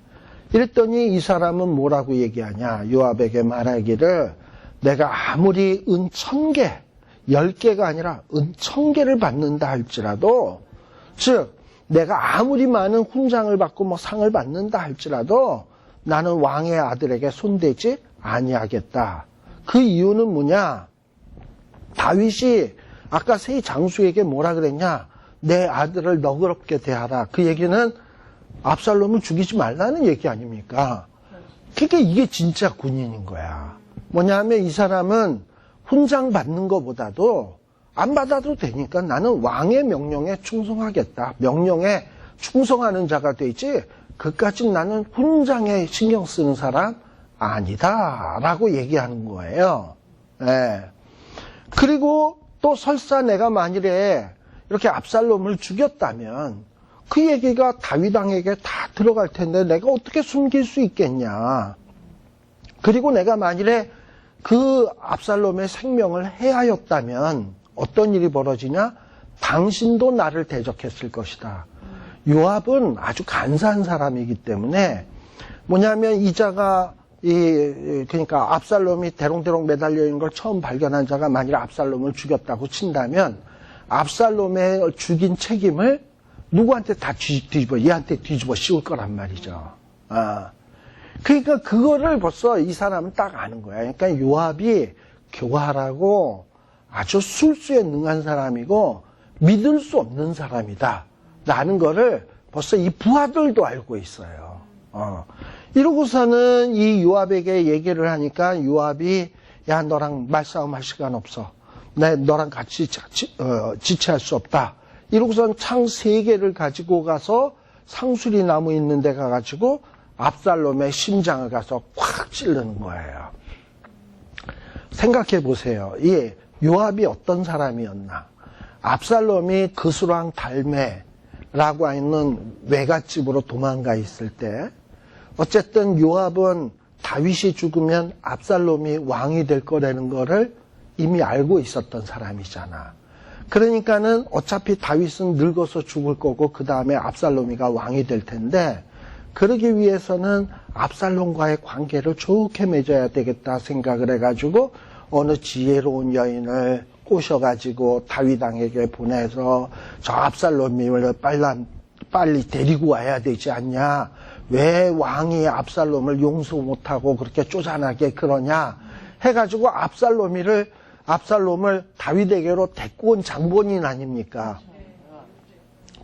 이랬더니 이 사람은 뭐라고 얘기하냐? 요압에게 말하기를, 내가 아무리 은 1000개, 10개가 아니라 은 1000개를 받는다 할지라도, 즉 내가 아무리 많은 훈장을 받고 뭐 상을 받는다 할지라도 나는 왕의 아들에게 손대지 아니하겠다. 그 이유는 뭐냐? 다윗이 아까 세 장수에게 뭐라 그랬냐? 내 아들을 너그럽게 대하라. 그 얘기는 압살롬을 죽이지 말라는 얘기 아닙니까? 그러니까 이게 진짜 군인인 거야. 뭐냐면 이 사람은 훈장 받는 것보다도 안 받아도 되니까 나는 왕의 명령에 충성하겠다. 명령에 충성하는 자가 되지, 그까진 나는 훈장에 신경 쓰는 사람 아니다 라고 얘기하는 거예요. 네. 그리고 또 설사 내가 만일에 이렇게 압살롬을 죽였다면 그 얘기가 다윗 왕에게 다 들어갈 텐데 내가 어떻게 숨길 수 있겠냐. 그리고 내가 만일에 그 압살롬의 생명을 해하였다면 어떤 일이 벌어지냐? 당신도 나를 대적했을 것이다. 요압은 아주 간사한 사람이기 때문에 뭐냐면 이 자가 그러니까 압살롬이 대롱대롱 매달려 있는 걸 처음 발견한 자가 만일 압살롬을 죽였다고 친다면 압살롬의 죽인 책임을 누구한테 다 얘한테 뒤집어 씌울 거란 말이죠. 그러니까 그거를 벌써 이 사람은 딱 아는 거야. 그러니까 요압이 교활하고 아주 술수에 능한 사람이고 믿을 수 없는 사람이다 라는 거를 벌써 이 부하들도 알고 있어요. 이러고서는 이 요압에게 얘기를 하니까 요압이, 야, 너랑 말싸움 할 시간 없어. 너랑 같이 지체할 수 없다. 이러고서는 창 3개를 가지고 가서 상수리 나무 있는 데 가가지고 압살롬의 심장을 가서 콱 찌르는 거예요. 생각해 보세요. 이 요압이 어떤 사람이었나? 압살롬이 그수랑 달메라고 하는 외갓집으로 도망가 있을 때, 어쨌든 요압은 다윗이 죽으면 압살롬이 왕이 될 거라는 거를 이미 알고 있었던 사람이잖아. 그러니까는 어차피 다윗은 늙어서 죽을 거고 그 다음에 압살롬이가 왕이 될 텐데, 그러기 위해서는 압살롬과의 관계를 좋게 맺어야 되겠다 생각을 해가지고 어느 지혜로운 여인을 꼬셔가지고 다윗 왕에게 보내서 저 압살롬을 빨리 데리고 와야 되지 않냐? 왜 왕이 압살롬을 용서 못하고 그렇게 쪼잔하게 그러냐? 해가지고 압살롬을 다윗에게로 데리고 온 장본인 아닙니까?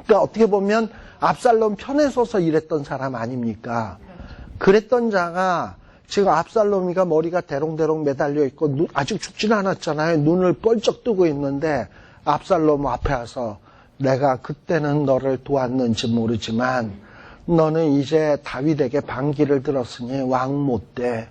그러니까 어떻게 보면 압살롬 편에 서서 일했던 사람 아닙니까? 그랬던 자가 지금 압살롬이가 머리가 대롱대롱 매달려 있고 아직 죽지는 않았잖아요. 눈을 뻘쩍 뜨고 있는데 압살롬 앞에 와서 내가 그때는 너를 도왔는지 모르지만 너는 이제 다윗에게 반기를 들었으니 왕 못 돼.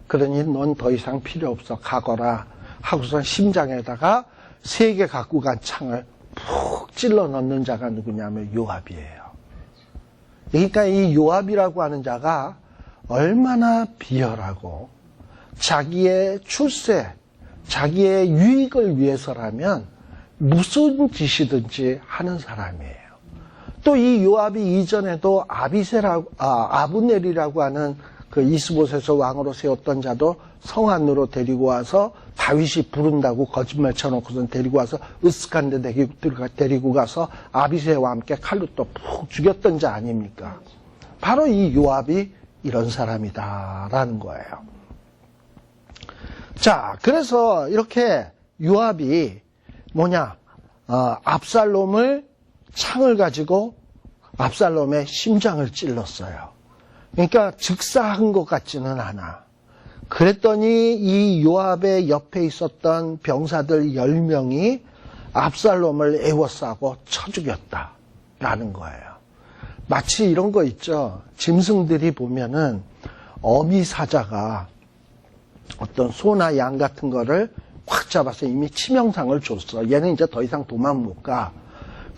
그러니 넌 더 이상 필요 없어. 가거라. 하고선 심장에다가 3개 갖고 간 창을 푹 찔러 넣는 자가 누구냐면 요압이에요. 그러니까 이 요압이라고 하는 자가 얼마나 비열하고 자기의 출세, 자기의 유익을 위해서라면 무슨 짓이든지 하는 사람이에요. 또 이 요압이 이전에도 아브넬이라고 하는 그 이스봇에서 왕으로 세웠던 자도 성 안으로 데리고 와서 다윗이 부른다고 거짓말 쳐놓고선 데리고 와서 으쓱한 데 데리고 가서 아비새와 함께 칼로 또 푹 죽였던 자 아닙니까? 바로 이 요압이 이런 사람이다라는 거예요. 자, 그래서 이렇게 요압이 압살롬을 창을 가지고 압살롬의 심장을 찔렀어요. 그러니까 즉사한 것 같지는 않아. 그랬더니 이 요압의 옆에 있었던 병사들 10명이 압살롬을 에워싸고 쳐 죽였다라는 거예요. 마치 이런 거 있죠. 짐승들이 보면은 어미 사자가 어떤 소나 양 같은 거를 확 잡아서 이미 치명상을 줬어. 얘는 이제 더 이상 도망 못 가.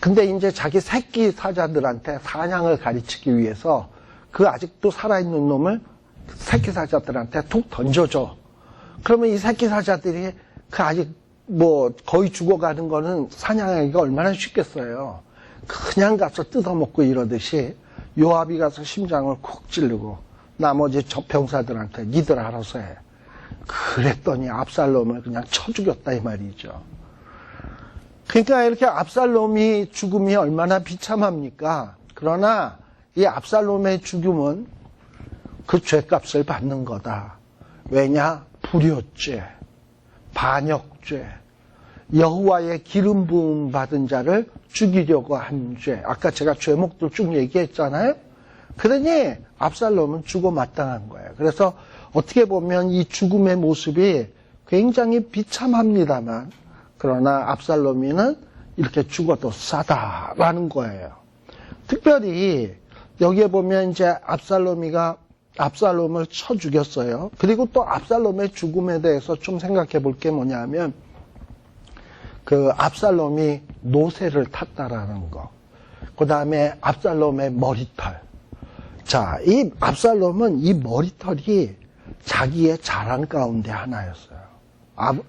근데 이제 자기 새끼 사자들한테 사냥을 가르치기 위해서 그 아직도 살아있는 놈을 새끼 사자들한테 툭 던져줘. 그러면 이 새끼 사자들이 그 아직 거의 죽어가는 거는 사냥하기가 얼마나 쉽겠어요. 그냥 가서 뜯어먹고 이러듯이 요압이 가서 심장을 콕 찌르고 나머지 저 병사들한테 니들 알아서 해. 그랬더니 압살롬을 그냥 쳐 죽였다 이 말이죠. 그러니까 이렇게 압살롬이 죽음이 얼마나 비참합니까? 그러나 이 압살롬의 죽음은 그 죄값을 받는 거다. 왜냐? 불효죄, 반역죄, 여호와의 기름 부음 받은 자를 죽이려고 한 죄. 아까 제가 죄목도 쭉 얘기했잖아요. 그러니 압살롬은 죽어 마땅한 거예요. 그래서 어떻게 보면 이 죽음의 모습이 굉장히 비참합니다만, 그러나 압살롬이는 이렇게 죽어도 싸다라는 거예요. 특별히 여기에 보면 이제 압살롬을 쳐 죽였어요. 그리고 또 압살롬의 죽음에 대해서 좀 생각해 볼 게 뭐냐면, 그 압살롬이 노새를 탔다라는 거. 그 다음에 압살롬의 머리털. 자, 이 압살롬은 이 머리털이 자기의 자랑 가운데 하나였어요.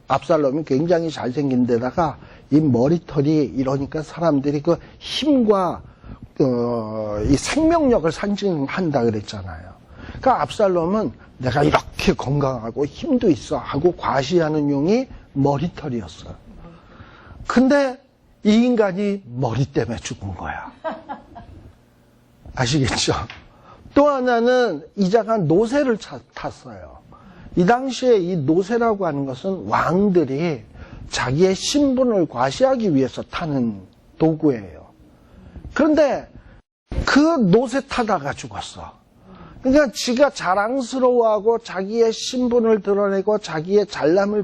압살롬이 굉장히 잘생긴 데다가 이 머리털이 이러니까 사람들이 그 힘과 이 생명력을 상징한다 그랬잖아요. 그러니까 압살롬은 내가 이렇게 건강하고 힘도 있어 하고 과시하는 용이 머리털이었어요. 근데 이 인간이 머리 때문에 죽은 거야. 아시겠죠? 또 하나는 이자가 노새를 탔어요. 이 당시에 이 노새라고 하는 것은 왕들이 자기의 신분을 과시하기 위해서 타는 도구예요. 그런데 그 노새 타다가 죽었어. 그러니까 지가 자랑스러워하고 자기의 신분을 드러내고 자기의 잘남을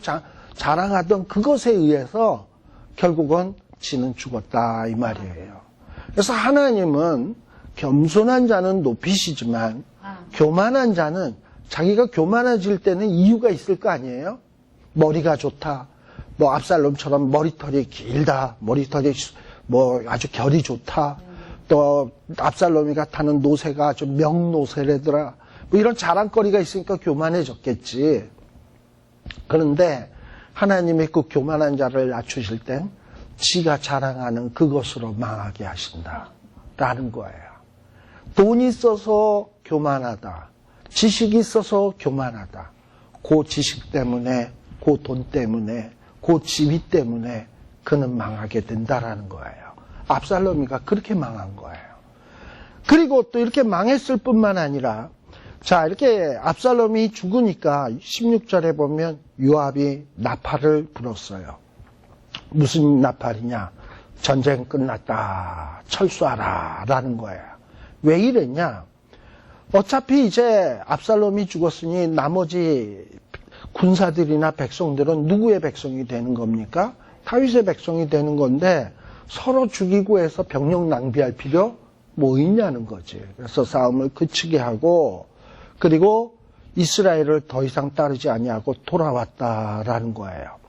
자랑하던 그것에 의해서 결국은 지는 죽었다 이 말이에요. 그래서 하나님은 겸손한 자는 높이시지만 교만한 자는 자기가 교만해질 때는 이유가 있을 거 아니에요? 머리가 좋다. 압살롬처럼 머리털이 길다. 머리털이 아주 결이 좋다. 또 압살롬이가 타는 노새가 아주 명노새래더라. 이런 자랑거리가 있으니까 교만해졌겠지. 그런데 하나님이 그 교만한 자를 낮추실 땐 지가 자랑하는 그것으로 망하게 하신다라는 거예요. 돈이 있어서 교만하다. 지식이 있어서 교만하다. 그 지식 때문에, 그 돈 때문에, 그 지위 때문에 그는 망하게 된다라는 거예요. 압살롬이가 그렇게 망한 거예요. 그리고 또 이렇게 망했을 뿐만 아니라, 자, 이렇게 압살롬이 죽으니까 16절에 보면 요압이 나팔을 불었어요. 무슨 나팔이냐? 전쟁 끝났다. 철수하라. 라는 거예요. 왜 이랬냐? 어차피 이제 압살롬이 죽었으니 나머지 군사들이나 백성들은 누구의 백성이 되는 겁니까? 다윗의 백성이 되는 건데 서로 죽이고 해서 병력 낭비할 필요 모이냐는 거지. 그래서 싸움을 그치게 하고 그리고 이스라엘을 더 이상 따르지 아니하고 돌아왔다라는 거예요.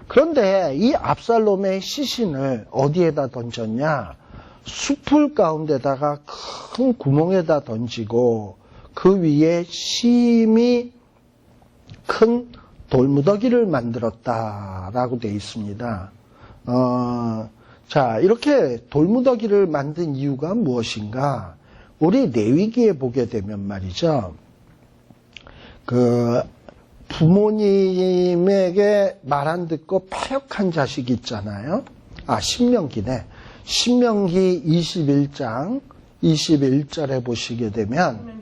그런데 이 압살롬의 시신을 어디에다 던졌냐? 숲풀 가운데다가 큰 구멍에다 던지고 그 위에 심히 큰 돌무더기를 만들었다라고 되어 있습니다. 자, 이렇게 돌무더기를 만든 이유가 무엇인가? 우리 레위기에 보게 되면 말이죠. 그 부모님에게 말 안 듣고 패역한 자식이 있잖아요. 신명기네. 신명기 21장 21절에 보시게 되면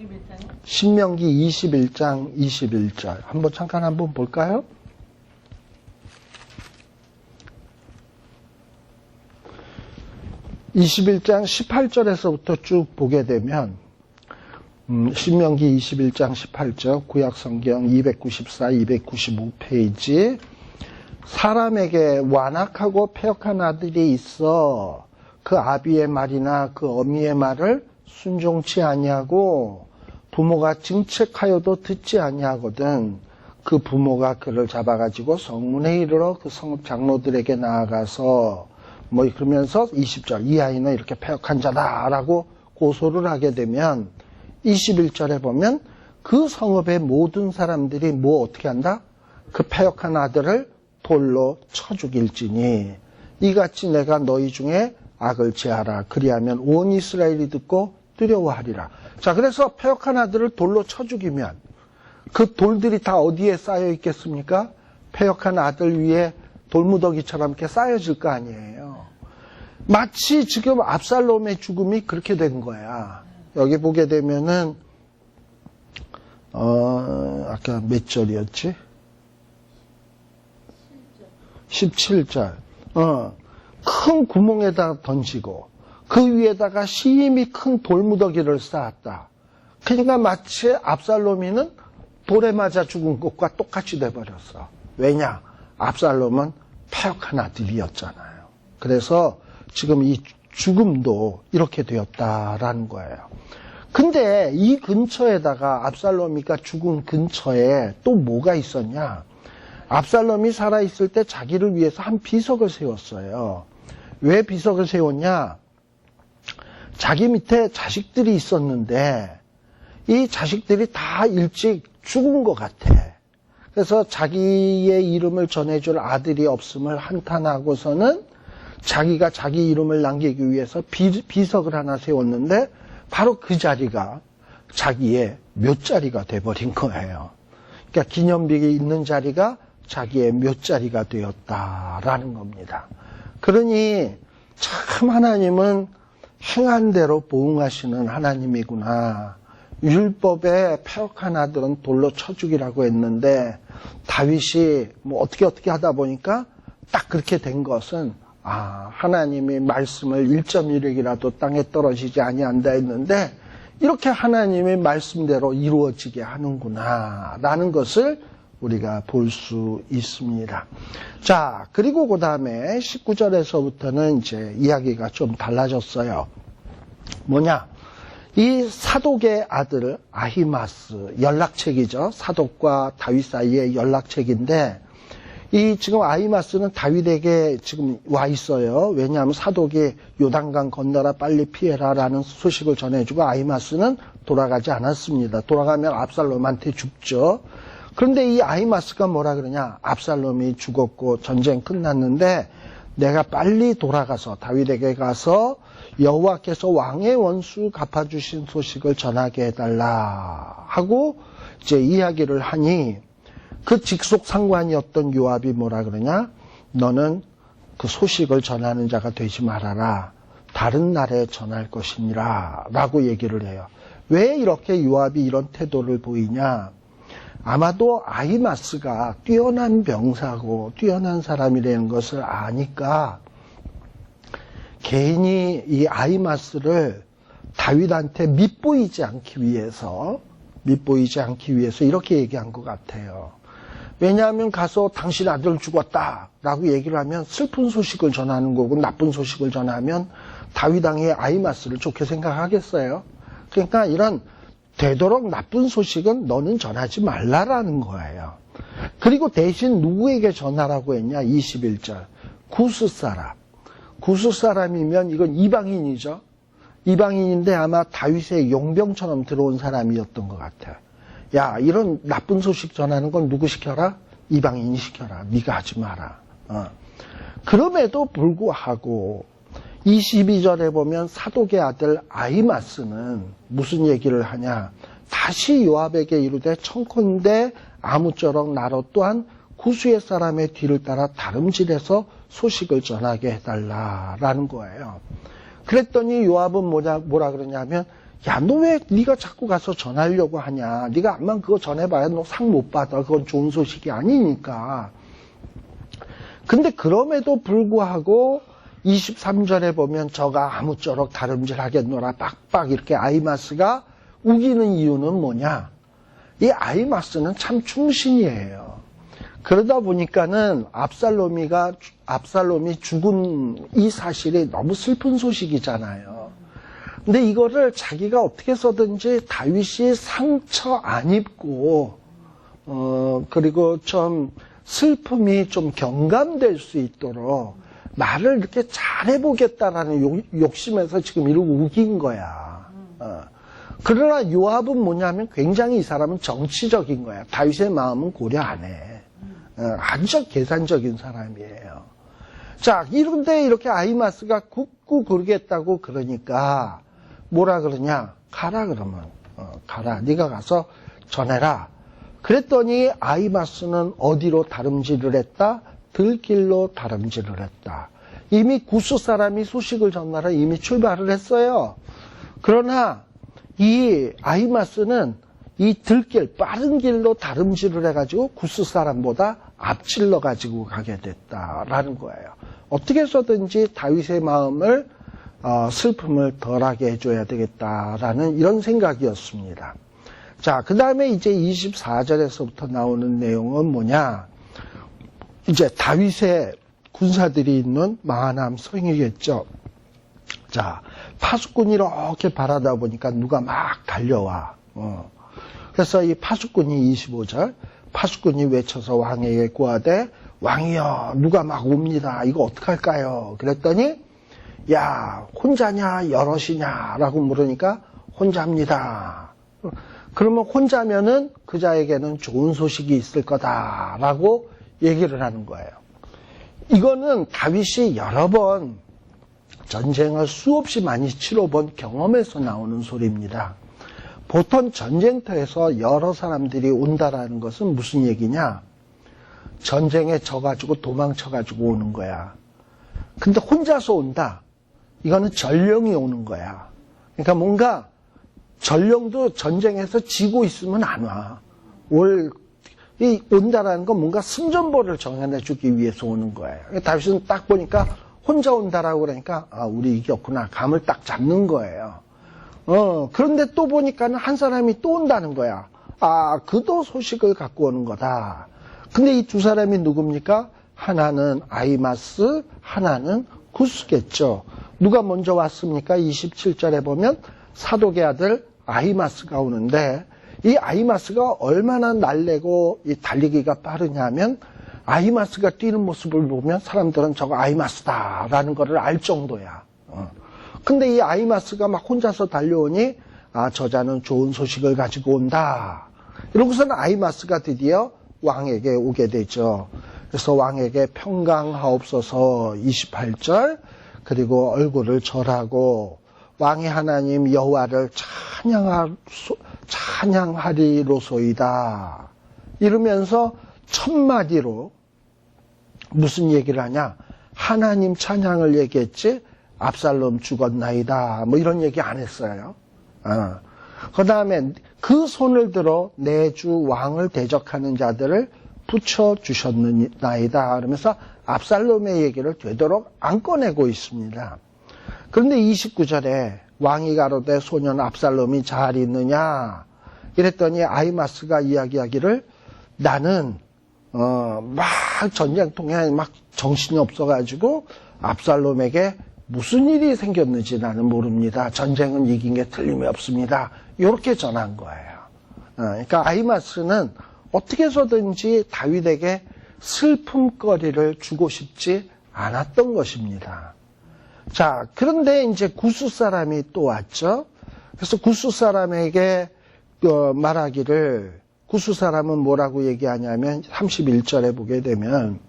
신명기 21장 21절 잠깐 한번 볼까요? (21장) 18절에서부터 쭉 보게 되면 신명기 21장 18절 구약성경 294, 295페이지 사람에게 완악하고 패역한 아들이 있어 그 아비의 말이나 그 어미의 말을 순종치 아니하고 부모가 증책하여도 듣지 아니하거든 그 부모가 그를 잡아가지고 성문에 이르러 그 성읍 장로들에게 나아가서 그러면서 20절 이 아이는 이렇게 패역한 자다라고 고소를 하게 되면 21절에 보면 그 성읍의 모든 사람들이 어떻게 한다? 그 패역한 아들을 돌로 쳐 죽일지니 이같이 내가 너희 중에 악을 제하라. 그리하면 온 이스라엘이 듣고 두려워하리라. 자, 그래서 패역한 아들을 돌로 쳐 죽이면 그 돌들이 다 어디에 쌓여 있겠습니까? 패역한 아들 위에 돌무더기처럼 이렇게 쌓여질 거 아니에요. 마치 지금 압살롬의 죽음이 그렇게 된 거야. 여기 보게 되면은 아까 몇 절이었지? 17절. 큰 구멍에다 던지고 그 위에다가 심히 큰 돌무더기를 쌓았다. 그러니까 마치 압살롬이는 돌에 맞아 죽은 것과 똑같이 돼버렸어. 왜냐? 압살롬은 패역한 아들이었잖아요. 그래서 지금 이 죽음도 이렇게 되었다라는 거예요. 근데 이 근처에다가 압살롬이가 죽은 근처에 또 뭐가 있었냐? 압살롬이 살아있을 때 자기를 위해서 한 비석을 세웠어요. 왜 비석을 세웠냐? 자기 밑에 자식들이 있었는데 이 자식들이 다 일찍 죽은 것 같아. 그래서 자기의 이름을 전해줄 아들이 없음을 한탄하고서는 자기가 자기 이름을 남기기 위해서 비석을 하나 세웠는데 바로 그 자리가 자기의 묘자리가 돼버린 거예요. 그러니까 기념비가 있는 자리가 자기의 묘자리가 되었다라는 겁니다. 그러니 참 하나님은 행한 대로 보응하시는 하나님이구나. 율법에 패역한 아들은 돌로 쳐 죽이라고 했는데 다윗이 어떻게 하다 보니까 딱 그렇게 된 것은 하나님이 말씀을 1.1획이라도 땅에 떨어지지 아니한다 했는데 이렇게 하나님의 말씀대로 이루어지게 하는구나 라는 것을 우리가 볼 수 있습니다. 자, 그리고 그 다음에 19절에서부터는 이제 이야기가 좀 달라졌어요. 뭐냐? 이 사독의 아들 아히마스, 연락책이죠. 사독과 다윗 사이의 연락책인데 이 지금 아히마스는 다윗에게 지금 와 있어요. 왜냐하면 사독이 요단강 건너라 빨리 피해라라는 소식을 전해주고 아히마스는 돌아가지 않았습니다. 돌아가면 압살롬한테 죽죠. 그런데 이 아히마스가 뭐라 그러냐? 압살롬이 죽었고 전쟁 끝났는데 내가 빨리 돌아가서 다윗에게 가서 여호와께서 왕의 원수 갚아주신 소식을 전하게 해달라 하고 이제 이야기를 하니 그 직속 상관이었던 요압이 뭐라 그러냐? 너는 그 소식을 전하는 자가 되지 말아라. 다른 날에 전할 것이니라 라고 얘기를 해요. 왜 이렇게 요압이 이런 태도를 보이냐? 아마도 아히마스가 뛰어난 병사고 뛰어난 사람이라는 것을 아니까 괜히 이 아히마스를 다윗한테 밉보이지 않기 위해서 이렇게 얘기한 것 같아요. 왜냐하면 가서 당신 아들 죽었다 라고 얘기를 하면 슬픈 소식을 전하는 거고 나쁜 소식을 전하면 다윗 왕이 아히마스를 좋게 생각하겠어요? 그러니까 이런 되도록 나쁜 소식은 너는 전하지 말라라는 거예요. 그리고 대신 누구에게 전하라고 했냐? 21절. 구스 사람. 구스 사람이면 이건 이방인이죠. 이방인인데 아마 다윗의 용병처럼 들어온 사람이었던 것 같아요. 야, 이런 나쁜 소식 전하는 건 누구 시켜라? 이방인이 시켜라. 네가 하지 마라. 그럼에도 불구하고 22절에 보면 사독의 아들 아히마스는 무슨 얘기를 하냐? 다시 요압에게 이르되 청컨대 아무쪼록 나로 또한 구스의 사람의 뒤를 따라 다름질해서 소식을 전하게 해달라라는 거예요. 그랬더니 요압은 뭐라 그러냐면, 야, 너 왜 네가 자꾸 가서 전하려고 하냐? 네가 암만 그거 전해봐야 너 상 못 받아. 그건 좋은 소식이 아니니까. 근데 그럼에도 불구하고 23절에 보면 저가 아무쪼록 다름질 하겠노라 빡빡 이렇게 아히마스가 우기는 이유는 뭐냐? 이 아히마스는 참 충신이에요. 그러다 보니까는 압살롬이 죽은 이 사실이 너무 슬픈 소식이잖아요. 근데 이거를 자기가 어떻게 해서든지 다윗이 상처 안 입고, 그리고 좀 슬픔이 좀 경감될 수 있도록 나를 이렇게 잘해보겠다라는 욕심에서 지금 이러고 우긴 거야. 그러나 요압은 뭐냐면 굉장히 이 사람은 정치적인 거야. 다윗의 마음은 고려 안 해. 아주 계산적인 사람이에요. 자, 이런데 이렇게 아히마스가 굳고 그러겠다고 그러니까 뭐라 그러냐? 가라 그러면. 가라. 네가 가서 전해라. 그랬더니 아히마스는 어디로 다름질을 했다? 들길로 다름질을 했다. 이미 구스 사람이 소식을 전하러 이미 출발을 했어요. 그러나 이 아히마스는 이 들길, 빠른 길로 다름질을 해가지고 구스 사람보다 앞질러 가지고 가게 됐다라는 거예요. 어떻게 해서든지 다윗의 마음을 슬픔을 덜하게 해줘야 되겠다라는 이런 생각이었습니다. 자, 그 다음에 이제 24절에서부터 나오는 내용은 뭐냐? 이제 다윗의 군사들이 있는 마하나임 성이겠죠. 자, 파수꾼이 이렇게 바라다 보니까 누가 막 달려와. 그래서 이 파수꾼이 25절, 파수꾼이 외쳐서 왕에게 구하되, 왕이여, 누가 막 옵니다. 이거 어떡할까요? 그랬더니, 야, 혼자냐, 여럿이냐? 라고 물으니까, 혼자입니다. 그러면 혼자면은 그 자에게는 좋은 소식이 있을 거다라고 얘기를 하는 거예요. 이거는 다윗이 여러 번 전쟁을 수없이 많이 치러본 경험에서 나오는 소리입니다. 보통 전쟁터에서 여러 사람들이 온다라는 것은 무슨 얘기냐? 전쟁에 져가지고 도망쳐가지고 오는 거야. 근데 혼자서 온다. 이거는 전령이 오는 거야. 그러니까 뭔가 전령도 전쟁에서 지고 있으면 안 와. 온다라는 건 뭔가 승전보를 정해내주기 위해서 오는 거예요. 다윗은 딱 보니까 혼자 온다라고 그러니까, 아, 우리 이겼구나. 감을 딱 잡는 거예요. 그런데 또 보니까는 한 사람이 또 온다는 거야. 아, 그도 소식을 갖고 오는 거다. 근데 이 두 사람이 누굽니까? 하나는 아히마스, 하나는 구스겠죠. 누가 먼저 왔습니까? 27절에 보면 사독의 아들 아히마스가 오는데, 이 아히마스가 얼마나 날래고 이 달리기가 빠르냐면, 아히마스가 뛰는 모습을 보면 사람들은 저거 아히마스다라는 것을 알 정도야. 근데 이 아히마스가 막 혼자서 달려오니, 아, 저자는 좋은 소식을 가지고 온다. 이러고서는 아히마스가 드디어 왕에게 오게 되죠. 그래서 왕에게 평강하옵소서 28절, 그리고 얼굴을 절하고 왕의 하나님 여호와를 찬양하리로소이다. 이러면서 첫 마디로 무슨 얘기를 하냐? 하나님 찬양을 얘기했지 압살롬 죽었나이다. 뭐 이런 얘기 안 했어요. 그 다음에 그 손을 들어 내 주 왕을 대적하는 자들을 붙여주셨나이다. 그러면서 압살롬의 얘기를 되도록 안 꺼내고 있습니다. 그런데 29절에 왕이 가로되 소년 압살롬이 잘 있느냐? 이랬더니 아히마스가 이야기하기를 나는 막 전쟁통에 막 정신이 없어가지고 압살롬에게 무슨 일이 생겼는지 나는 모릅니다. 전쟁은 이긴 게 틀림이 없습니다. 이렇게 전한 거예요. 그러니까 아히마스는 어떻게 해서든지 다윗에게 슬픔거리를 주고 싶지 않았던 것입니다. 자, 그런데 이제 구스 사람이 또 왔죠. 그래서 구스 사람에게 말하기를, 구스 사람은 뭐라고 얘기하냐면 31절에 보게 되면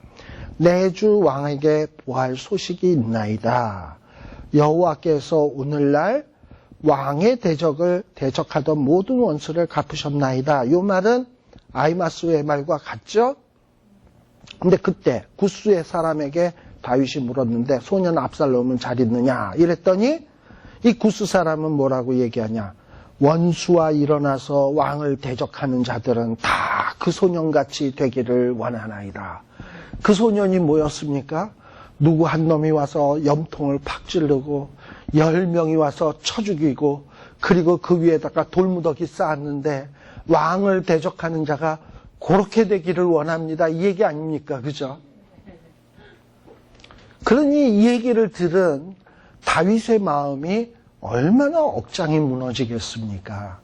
내 주 왕에게 보할 소식이 있나이다. 여호와께서 오늘날 왕의 대적을 대적하던 모든 원수를 갚으셨나이다. 이 말은 아히마스의 말과 같죠? 근데 그때 구스의 사람에게 다윗이 물었는데 소년 압살롬은 잘 있느냐? 이랬더니 이 구스 사람은 뭐라고 얘기하냐? 원수와 일어나서 왕을 대적하는 자들은 다 그 소년같이 되기를 원하나이다. 그 소년이 뭐였습니까? 누구 한 놈이 와서 염통을 팍 찌르고 10명이 와서 쳐 죽이고 그리고 그 위에다가 돌무더기 쌓았는데 왕을 대적하는 자가 그렇게 되기를 원합니다. 이 얘기 아닙니까? 그죠? 그러니 이 얘기를 들은 다윗의 마음이 얼마나 억장이 무너지겠습니까?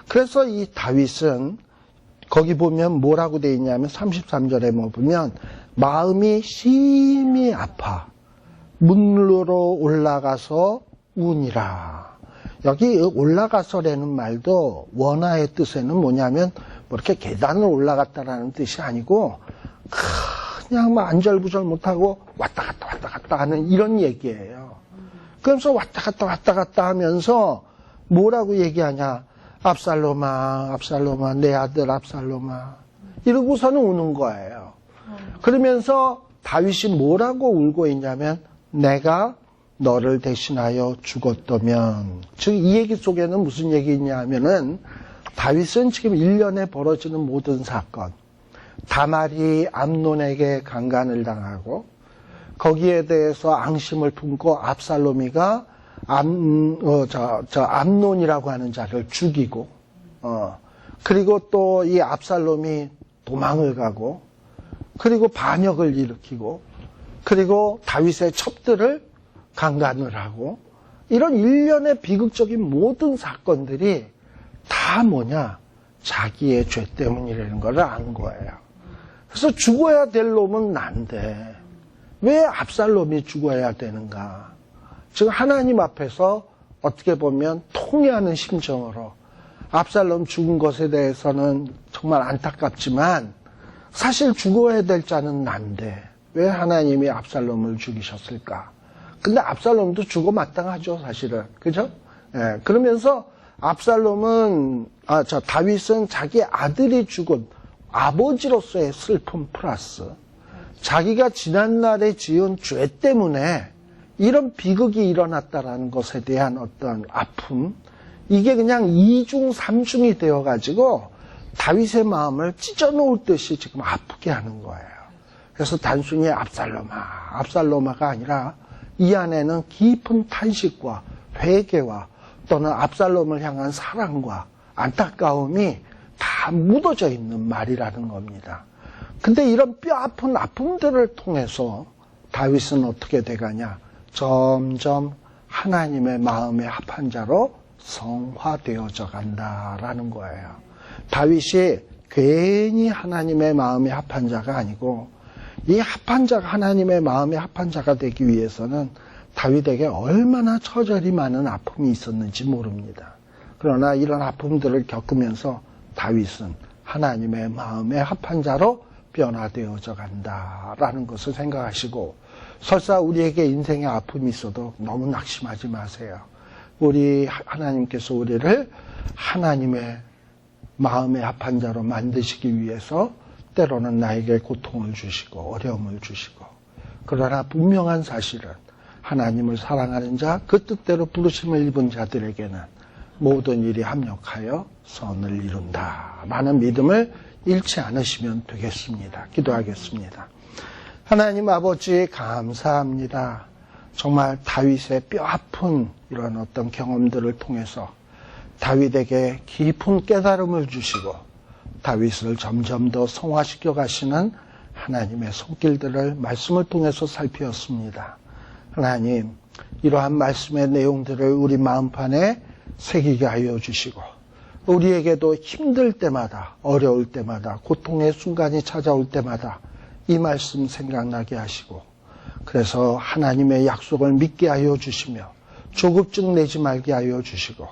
그래서 이 다윗은 거기 보면 뭐라고 돼 있냐면 33절에 뭐 보면 마음이 심히 아파 문으로 올라가서 우니라. 여기 올라가서라는 말도 원어의 뜻에는 뭐냐면 뭐 이렇게 계단을 올라갔다라는 뜻이 아니고 그냥 뭐 안절부절 못하고 왔다 갔다 하는 이런 얘기예요. 그러면서 왔다 갔다 하면서 뭐라고 얘기하냐? 압살롬아, 내 아들 압살롬아. 이러고서는 우는 거예요. 그러면서 다윗이 뭐라고 울고 있냐면 내가 너를 대신하여 죽었다면. 즉 이 얘기 속에는 무슨 얘기 있냐면은 다윗은 지금 1년에 벌어지는 모든 사건, 다말이 암논에게 강간을 당하고 거기에 대해서 앙심을 품고 압살롬이가 암논이라고 하는 자를 죽이고, 그리고 또 이 압살롬이 도망을 가고, 그리고 반역을 일으키고, 그리고 다윗의 첩들을 강간을 하고, 이런 일련의 비극적인 모든 사건들이 다 뭐냐? 자기의 죄 때문이라는 걸 안 거예요. 그래서 죽어야 될 놈은 난데, 왜 압살롬이 죽어야 되는가? 즉 하나님 앞에서 어떻게 보면 통회하는 심정으로 압살롬 죽은 것에 대해서는 정말 안타깝지만 사실 죽어야 될 자는 난데 왜 하나님이 압살롬을 죽이셨을까? 근데 압살롬도 죽어 마땅하죠, 사실은. 그죠? 예, 그러면서 압살롬은 다윗은 자기 아들이 죽은 아버지로서의 슬픔 플러스 자기가 지난날에 지은 죄 때문에 이런 비극이 일어났다라는 것에 대한 어떤 아픔, 이게 그냥 2중, 3중이 되어가지고 다윗의 마음을 찢어놓을 듯이 지금 아프게 하는 거예요. 그래서 단순히 압살로마가 아니라 이 안에는 깊은 탄식과 회개와 또는 압살롬을 향한 사랑과 안타까움이 다 묻어져 있는 말이라는 겁니다. 근데 이런 뼈아픈 아픔들을 통해서 다윗은 어떻게 돼가냐? 점점 하나님의 마음에 합한 자로 성화되어져 간다라는 거예요. 다윗이 괜히 하나님의 마음에 합한 자가 아니고 이 합한 자가 하나님의 마음에 합한 자가 되기 위해서는 다윗에게 얼마나 처절히 많은 아픔이 있었는지 모릅니다. 그러나 이런 아픔들을 겪으면서 다윗은 하나님의 마음에 합한 자로 변화되어져 간다라는 것을 생각하시고 설사 우리에게 인생에 아픔이 있어도 너무 낙심하지 마세요. 우리 하나님께서 우리를 하나님의 마음에 합한 자로 만드시기 위해서 때로는 나에게 고통을 주시고 어려움을 주시고 그러나 분명한 사실은 하나님을 사랑하는 자, 그 뜻대로 부르심을 입은 자들에게는 모든 일이 합력하여 선을 이룬다라는 믿음을 잃지 않으시면 되겠습니다. 기도하겠습니다. 하나님 아버지 감사합니다. 정말 다윗의 뼈아픈 이런 어떤 경험들을 통해서 다윗에게 깊은 깨달음을 주시고 다윗을 점점 더 성화시켜 가시는 하나님의 손길들을 말씀을 통해서 살피었습니다. 하나님, 이러한 말씀의 내용들을 우리 마음판에 새기게 하여 주시고, 우리에게도 힘들 때마다, 어려울 때마다, 고통의 순간이 찾아올 때마다 이 말씀 생각나게 하시고, 그래서 하나님의 약속을 믿게 하여 주시며, 조급증 내지 말게 하여 주시고,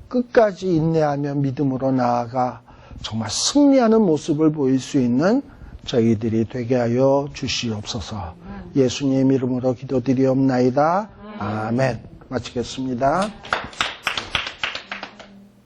끝까지 인내하며 믿음으로 나아가 정말 승리하는 모습을 보일 수 있는 저희들이 되게 하여 주시옵소서. 예수님 이름으로 기도드리옵나이다. 아멘. 마치겠습니다.